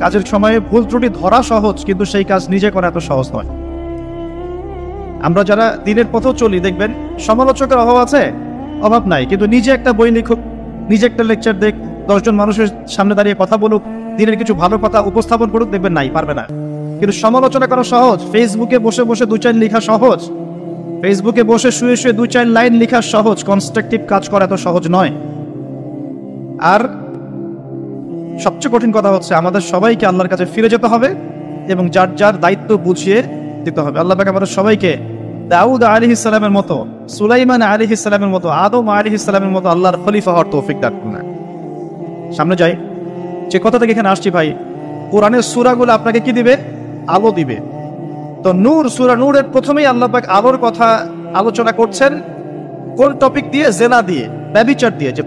S2: কাজের সময়ে ভুল ত্রুটি ধরা সহজ, কিন্তু সেই কাজ নিজে করা এত সহজ নয়। আমরা যারা দিনের পথেও চলি দেখবেন সমালোচকের অভাব আছে, অভাব নাই, কিন্তু নিজে একটা বই লিখুক, নিজে একটা লেকচার দেখ, 10 জন মানুষের সামনে দাঁড়িয়ে কথা বলুক, দিনের কিছু ভালো কথা উপস্থাপন করুক, দেখবেন নাই, পারবে না। কিন্তু সমালোচনা করা সহজ, ফেসবুকে বসে বসে 2-4 লেখা সহজ, ফেসবুকে বসে শুয়ে শুয়ে 2-4 লাইন লেখা সহজ, কনস্ট্রাকটিভ কাজ করা এত সহজ নয়। আর সবচেয়ে কঠিন কথা হচ্ছে আমাদের সবাইকে আল্লাহর কাছে ফিরে যেতে হবে এবং যার যার দায়িত্ব বুঝিয়ে দিতে হবে। আল্লাহ পাক আমাদের সবাইকে দাউদ আলাইহিস সালামের মতো, সুলাইমান আলাইহিস সালামের মতো, আদম আলাইহিস সালামের মতো আল্লাহর খলিফা হওয়ার তৌফিক দান করুন। সামনে যাই, যে কথা থেকে এখানে আসছি ভাই, কোরআনের সূরাগুলো আপনাকে কি দিবে? আলো দিবে। তো নূর, সূরা নূরের প্রথমেই আল্লাহ পাক আলোর কথা আলোচনা করছেন। কোন টপিক দিয়ে? জেনা দিয়ে, ব্যভিচার দিয়ে। যে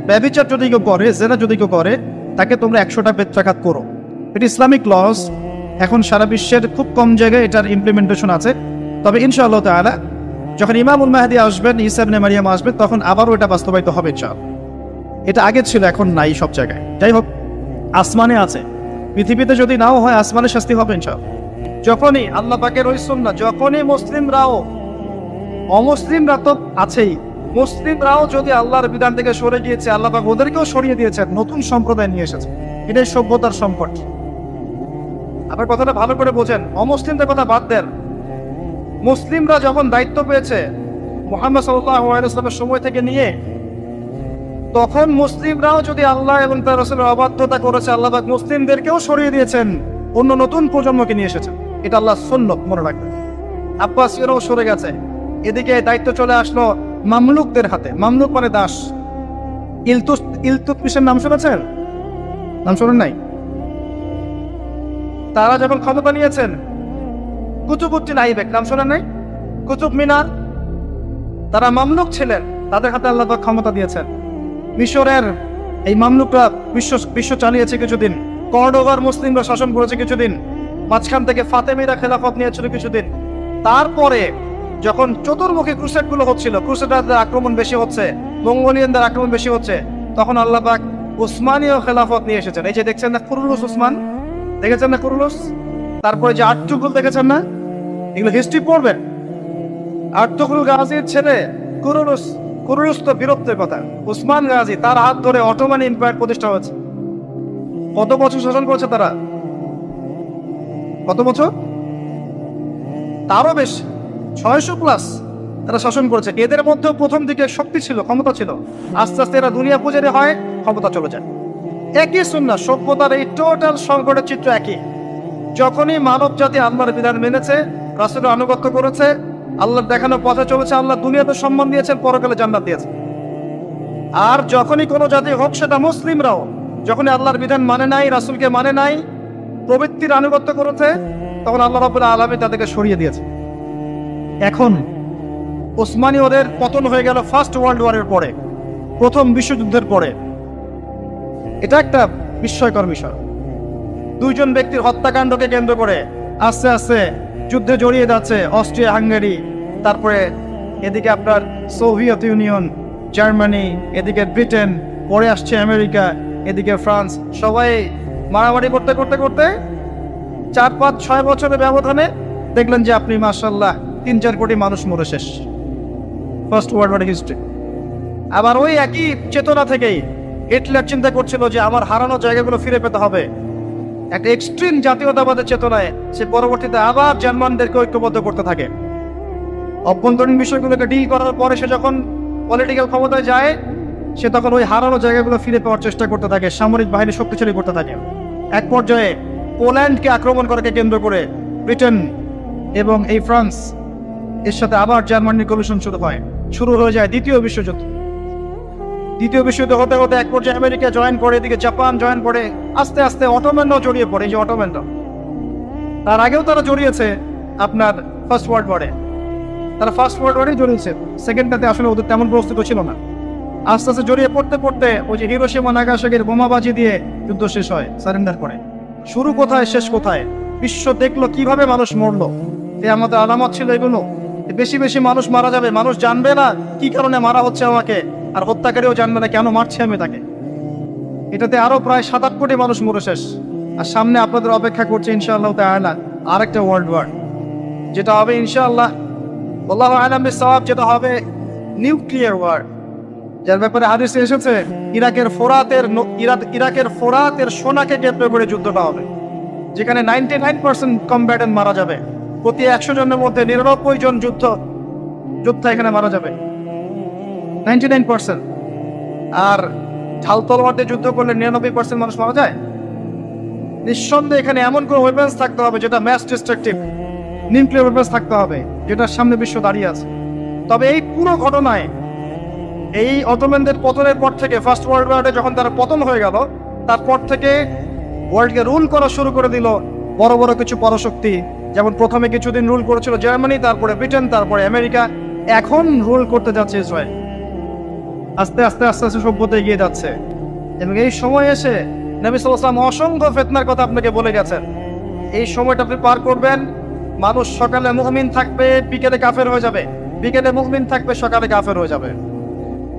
S2: ব্যভিচার যদি কেউ করে, জেনা যদি কেউ করে, তাকে তোমরা 100টা বেত্রাঘাত করো। এটা ইসলামিক লস। এখন সারা বিশ্বের খুব কম জায়গায় এটার ইমপ্লিমেন্টেশন আছে, তবে ইনশাআল্লাহ তাআলা যখন ইমামুল মাহদী আসবেন, ঈসা ইবনে মারিয়াম আসবেন, তখন আবারও এটা বাস্তবায়িত হবে ইনশাআল্লাহ। এটা আগে ছিল, এখন নাই সব জায়গায়। যাই হোক, আসমানে আছে, পৃথিবীতে যদি নাও হয় আসমানে শাস্তি হবে ইনশাআল্লাহ। যখনই আল্লাহ পাকের ওই সুন্নাহ, যখনই মুসলিমরাও, অমুসলিমরা তো আছেই, মুসলিমরাও যদি আল্লাহর বিধান থেকে সরে গিয়েছে, আল্লাহ পাক ওদেরকেও সরিয়ে দিয়েছেন, নতুন সম্প্রদায় নিয়ে এসেছে। এটাই সভ্যতার সংকট। আপনার কথাটা ভালো করে বোঝেন, অমুসলিমদের কথা বাদ দেন। মুসলিমরা যখন দায়িত্ব পেয়েছে মুহাম্মদ সাল্লাল্লাহু আলাইহি ওয়াসাল্লামের সময় থেকে নিয়ে, তখন মুসলিমরাও যদি আল্লাহ এবং তার রাসূলের অবাধ্যতা করেছে, আল্লাহ পাক মুসলিমদেরকেও সরিয়ে দিয়েছেন, অন্য নতুন প্রজন্মকে নিয়ে এসেছেন। এটা আল্লাহর সুন্নাত, মনে রাখবেন। আব্বাসীয়রাও সরে গেছে, এদিকে দায়িত্ব চলে আসলো মামলুকদের হাতে। মামলুক মানে দাস। ইলতুৎমিশের নাম শুনেছেন? নাম শোনেন নাই? তারা যখন ক্ষমতা নিয়েছেন, কুতুবউদ্দিন আইবেক নাম শোনেন নাই? কুতুব মিনার, তারা মামলুক ছিলেন, তাদের হাতে আল্লাহ পাক ক্ষমতা দিয়েছেন। মিশরের এই মামলুকরা বিশ্ব চালিয়েছে কিছুদিন, কর্ডোভার মুসলিমরা শাসন করেছে কিছুদিন, মাঝখান থেকে ফাতেমিরা খেলাফত নিয়েছিল কিছুদিন। তারপরে যখন চতুর্মুখী ক্রুসেডগুলো হচ্ছিল, ক্রুসেডারদের আক্রমণ বেশি হচ্ছে, মঙ্গোলিয়ানদের আক্রমণ বেশি হচ্ছে, তখন আল্লাহ পাক উসমানীয় খেলাফত নিয়ে এসেছেন। এই যে দেখছেন না কুরুলুস উসমান, দেখেছেন না কুরুলুস? তারপরে যে আর্তুগুল দেখেছেন না? এগুলো হিস্ট্রি পড়বেন। আর্তুগুল গাজীর ছেলে কুরুলুস, কুরুলুস তো বীরত্বের কথা। উসমান গাজী, তার হাত ধরে অটোমান এম্পায়ার প্রতিষ্ঠা হয়েছে। কত বছর শাসন করেছে তারা? কত বছর? তারও বেশি, 600+ তারা শাসন করেছে। এদের মধ্যেও প্রথম দিকে শক্তি ছিল, ক্ষমতা ছিল, আস্তে আস্তে এরা দুনিয়া পূজারি হয়, ক্ষমতা চলে যায়। একই সুন্নাহ, সভ্যতার এই টোটাল সংকটের চিত্র একই। যখনই মানব জাতি আল্লাহর বিধান মেনেছে, রাসূলের আনুগত্য করেছে, আল্লাহর দেখানো পথে চলেছে, আল্লাহ দুনিয়াতে সম্মান দিয়েছেন, পরকালে জান্নাত দিয়েছেন। আর যখনই কোনো জাতি হোক, সেটা মুসলিমরাও, যখনই আল্লাহর বিধান মানে নাই, রাসূলকে মানে নাই, প্রবৃত্তির আনুগত্য করেছে, তখন আল্লাহ রাব্বুল আলামিন তাদেরকে সরিয়ে দিয়েছে। এখন ওসমানীয়দের পতন হয়ে গেল ফার্স্ট ওয়ার্ল্ড ওয়ারের পরে, প্রথম বিশ্বযুদ্ধের পরে। এটা একটা বিস্ময়কর বিষয়। 2 জন ব্যক্তির হত্যাকাণ্ডকে কেন্দ্র করে আস্তে আস্তে যুদ্ধে জড়িয়ে যাচ্ছে অস্ট্রিয়া, হাঙ্গেরি, তারপরে এদিকে আপনার সোভিয়েত ইউনিয়ন, জার্মানি, এদিকে ব্রিটেন, পরে আসছে আমেরিকা, এদিকে ফ্রান্স। সবাই মারামারি করতে করতে করতে 4-5-6 বছরের ব্যবধানে দেখলেন যে আপনি মাশাআল্লাহ 3-4 কোটি মানুষ মরে শেষ। First world war history. আবার ওই একই চেতনা থেকেই হিটলার চিন্তা করছিল যে আমার হারানো জায়গাগুলো ফিরে পেতে হবে। একটা এক্সট্রিম জাতীয়তাবাদের চেতনায় সে পরবর্তীতে আবার জার্মানদেরকে ঐক্যবদ্ধ করতে থাকে। অভ্যন্তরীণ বিষয়গুলোকে ডিল করার পরে সে যখন পলিটিক্যাল ক্ষমতায় যায়, সে তখন ওই হারানো জায়গাগুলো ফিরে পাওয়ার চেষ্টা করতে থাকে, সামরিক বাহিনী শক্তিশালী করতে থাকে। এক পর্যায়ে পোল্যান্ডকে আক্রমণ করাকে কেন্দ্র করে ব্রিটেন এবং এই ফ্রান্স এর সাথে আবার জার্মানির কলিশন শুরু হয়ে যায় দ্বিতীয় বিশ্বযুদ্ধ। দ্বিতীয় বিশ্বযুদ্ধ হতে হতে এক পর্যায়ে আমেরিকা জয়েন করে, এদিকে জাপান জয়েন করে, আস্তে আস্তে অটোম্যানরাও জড়িয়ে পড়ে। এই যে অটোম্যানরা, তার আগেও তারা জড়িয়েছে আপনার ফার্স্ট ওয়ার্ল্ড ওয়ারে, তারা ফার্স্ট ওয়ার্ল্ড ওয়ারে জড়িয়েছে, সেকেন্ডটাতে আসলে ওদের তেমন প্রস্তুত ছিল না। আস্তে আস্তে জড়িয়ে পড়তে পড়তে ওই যে হিরোশিমা নাগাসাকির বোমাবাজি দিয়ে যুদ্ধ শেষ হয়, সারেন্ডার করে। শুরু কোথায় শেষ কোথায়, বিশ্ব দেখলো কিভাবে মানুষ মরলো। আমাদের আলামত ছিল এগুলো, বেশি বেশি মানুষ মারা যাবে, মানুষ জানবে না কি কারণে মারা হচ্ছে আমাকে, আর হত্যাকারীও জানবে না কেন মারছে আমি তাকে। এটাতে আরো প্রায় 7-8 কোটি মানুষ মরে শেষ। আর সামনে আপনাদের অপেক্ষা করছে ইনশাআল্লাহ তাআলা আরেকটা ওয়ার্ল্ড ওয়ার, যেটা হবে ইনশাআল্লাহ আল্লাহু আ'লাম বিস-সাওয়াব, যেটা হবে নিউক্লিয়ার ওয়ার, যার ব্যাপারে হাদিসে এসেছে ইরাকের ফোরাতের সোনাকে কেন্দ্র করে যুদ্ধটা হবে, যেখানে 99% কমব্যাটেন্ট মারা যাবে। প্রতি 100 জনের মধ্যে 99 জন যোদ্ধা এখানে মারা যাবে, 99%। আর ঢাল তলোয়ার দিয়ে যুদ্ধ করলে 99% মানুষ মারা যায়। নিঃসন্দেহে এখানে এমন কোনো ওয়েপন্স থাকতে হবে যেটা ম্যাস ডিস্ট্রাকটিভ, নিউক্লিয়ার ওয়েপন্স থাকতে হবে, যেটার সামনে বিশ্ব দাঁড়িয়ে আছে। তবে এই পুরো ঘটনায়, এই অটোম্যানদের পতনের পর থেকে, ফার্স্ট ওয়ার্ল্ড ওয়ারে যখন তারা পতন হয়ে গেল, তারপর থেকে ওয়ার্ল্ডকে রুল করা শুরু করে দিল বড় বড় কিছু পরাশক্তি। যেমন প্রথমে কিছুদিন রুল করেছিল জার্মানি, তারপরে ব্রিটেন, তারপরে আমেরিকা, এখন রুল করতে যাচ্ছে ইসরায়েল। আস্তে আস্তে আস্তে আস্তে সভ্যতা এগিয়ে যাচ্ছে। এবং এই সময় এসে নবী সাল্লাল্লাহু আলাইহি ওয়াসাল্লাম অসংখ্য ফিতনার কথা আপনাকে বলে গেছেন। এই সময়টা আপনি পার করবেন, মানুষ সকালে মুমিন থাকবে, বিকেলে কাফের হয়ে যাবে, বিকেলে মুমিন থাকবে, সকালে কাফের হয়ে যাবে।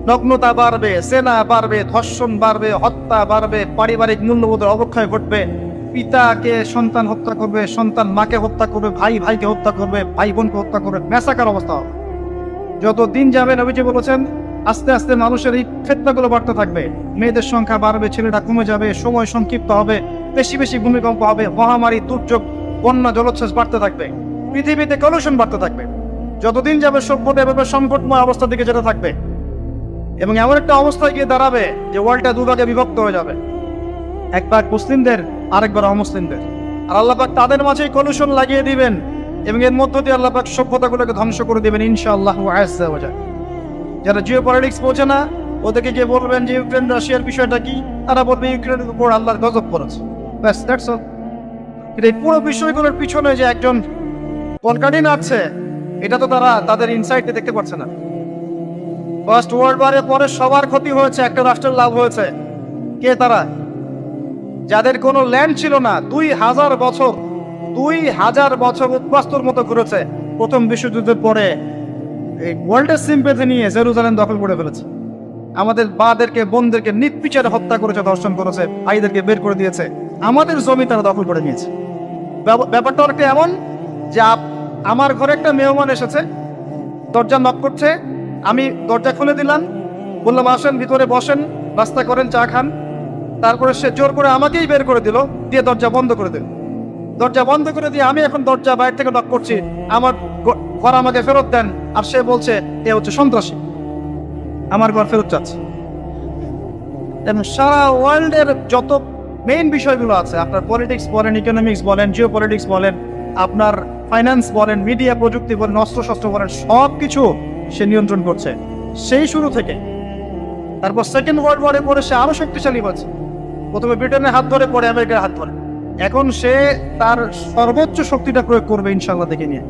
S2: নগ্নতা বাড়বে, সেনা বাড়বে, ধর্ষণ বাড়বে, হত্যা বাড়বে, পারিবারিক মূল্যবোধের অবক্ষয় ঘটবে। পিতাকে সন্তান হত্যা করবে, সন্তান মাকে হত্যা করবে, ভাই ভাইকে হত্যা করবে, ভাই বোনকে হত্যা করবে, ম্যাসাকার অবস্থা হবে। যত দিন যাবে নবীজি বলেছেন আস্তে আস্তে মানুষের এই ফিতনাগুলো বাড়তে থাকবে। মেয়েদের সংখ্যা বাড়বে, ছেলেটা কমে যাবে, সময় সংক্ষিপ্ত হবে, বেশি বেশি ভূমিকম্প হবে, মহামারী, দুর্যোগ, বন্যা, জলোচ্ছ্বাস বাড়তে থাকবে, পৃথিবীতে কলুষণ বাড়তে থাকবে। যতদিন যাবে সভ্যতা এভাবে সংকটময় অবস্থার দিকে যেতে থাকবে, এবং এমন একটা অবস্থায় গিয়ে দাঁড়াবে যে ওয়ার্ল্ডটা দুভাগে বিভক্ত হয়ে যাবে, এক ভাগ মুসলিমদের, আরেকবার অমুসলিমদের। আর আল্লাহ পাক তাদের মাঝে কলুষণ লাগিয়ে দিবেন, এবং এর মধ্য দিয়ে আল্লাহ পাক সভ্যতাগুলোকে ধ্বংস করে দিবেন ইনশাআল্লাহ আযজা ওয়া জাল। যারা জিও পলিটিক্স বোঝে না, ওদেরকে গিয়ে বলবেন যে ইউক্রেন রাশিয়ার বিষয়টা কি, তারা বলবে ইউক্রেনের উপর আল্লাহর গজব পড়েছে, ব্যাস, দ্যাটস অল। কিন্তু এই পুরো বিষয়গুলোর পিছনে যে একজন কলকাঠি আছে, এটা তো তারা তাদের ইনসাইটে দেখতে পাচ্ছে না। ফার্স্ট ওয়ার্ল্ড ওয়ারের পরে সবার ক্ষতি হয়েছে, একটা রাষ্ট্রের লাভ হয়েছে। কে তারা? যাদের কোনো ল্যান্ড ছিল না, 2000 বছর উদ্বাস্তুর মতো ঘুরেছে। প্রথম বিশ্বযুদ্ধের পরে এই ওয়ার্ল্ডের সিম্পেথি নিয়ে জেরুজালেম দখল করে ফেলেছে। আমাদের বাদেরকে, বোনদেরকে নির্বিচারে হত্যা করেছে, ধর্ষণ করেছে, ভাইদেরকে বের করে দিয়েছে, আমাদের জমি তারা দখল করে নিয়েছে। ব্যাপারটা অনেকটা এমন যে আমার ঘরে একটা মেহমান এসেছে, দরজা নক করছে, আমি দরজা খুলে দিলাম, বললাম আসেন ভিতরে বসেন, নাস্তা করেন, চা খান। তারপরে সে জোর করে আমাকেই বের করে দিল, দিয়ে দরজা বন্ধ করে দিল। দরজা বন্ধ করে দিয়ে আমি এখন দরজা বাইরে থেকে নক করছি, আমার ঘর আমাকে ফেরত দেন, আর সে বলছে এ হচ্ছে সন্ত্রাসী, আমার ঘর ফেরত চাচ্ছে। এবং সারা ওয়ার্ল্ডের যত মেইন বিষয়গুলো আছে, আপনার পলিটিক্স বলেন, ইকোনমিক্স বলেন, জিও পলিটিক্স বলেন, আপনার ফাইন্যান্স বলেন, মিডিয়া প্রযুক্তি বলেন, অস্ত্রশস্ত্র বলেন, সব কিছু সে নিয়ন্ত্রণ করছে সেই শুরু থেকে। তারপর সেকেন্ড ওয়ার্ল্ড ওয়ারে পরে সে আরো শক্তিশালী হয়েছে। প্রথমে ব্রিটেনের হাত ধরে, পরে আমেরিকার হাত ধরে। এখন সে তার সর্বোচ্চ শক্তিটা প্রয়োগ করবে ইনশাআল্লাহ দেখে নিয়ে,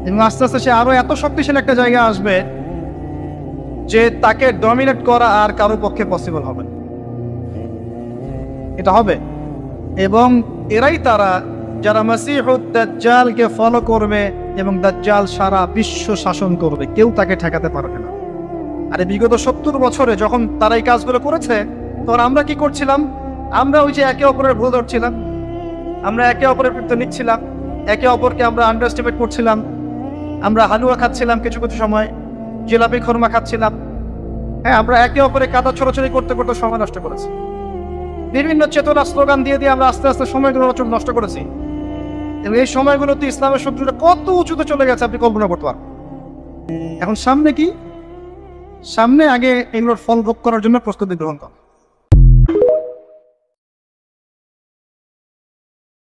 S2: এবং আস্তে আস্তে সে আরো এত শক্তিশালী একটা জায়গা আসবে যে তাকে ডমিনেট করা আর কারো পক্ষে পসিবল হবে না। এটা হবে, এবং এরাই তারা যারা মাসিহুদ দাজ্জালকে ফলো করবে, এবং দাজ্জাল সারা বিশ্ব শাসন করবে, কেউ তাকে ঠেকাতে পারবে না। আরে বিগত 70 বছরে যখন তারা এই কাজগুলো করেছে, তখন আমরা কি করছিলাম? আমরা ওই যে একে অপরের ভুল ধরছিলাম, আমরা একে অপরের কৃত্য নিচ্ছিলাম, একে অপরকে আমরা আন্ডারস্টিমেট করছিলাম, আমরা হালুয়া খাচ্ছিলাম, কিছু কিছু সময় জিলাপি খরমা খাচ্ছিলাম। হ্যাঁ, আমরা একে অপরে কাদা ছড়াছড়ি করতে করতে সময় নষ্ট করেছি। বিভিন্ন চেতনা স্লোগান দিয়ে দিয়ে আমরা আস্তে আস্তে সময়গুলো নষ্ট করেছি, এবং এই সময়গুলোতে ইসলামের শত্রুরা কত উঁচুতে চলে গেছে আপনি কল্পনা করতে পারেন। এখন সামনে কি? সামনে আগে এগুলোর ফল ভোগ করার জন্য প্রস্তুতি গ্রহণ করা।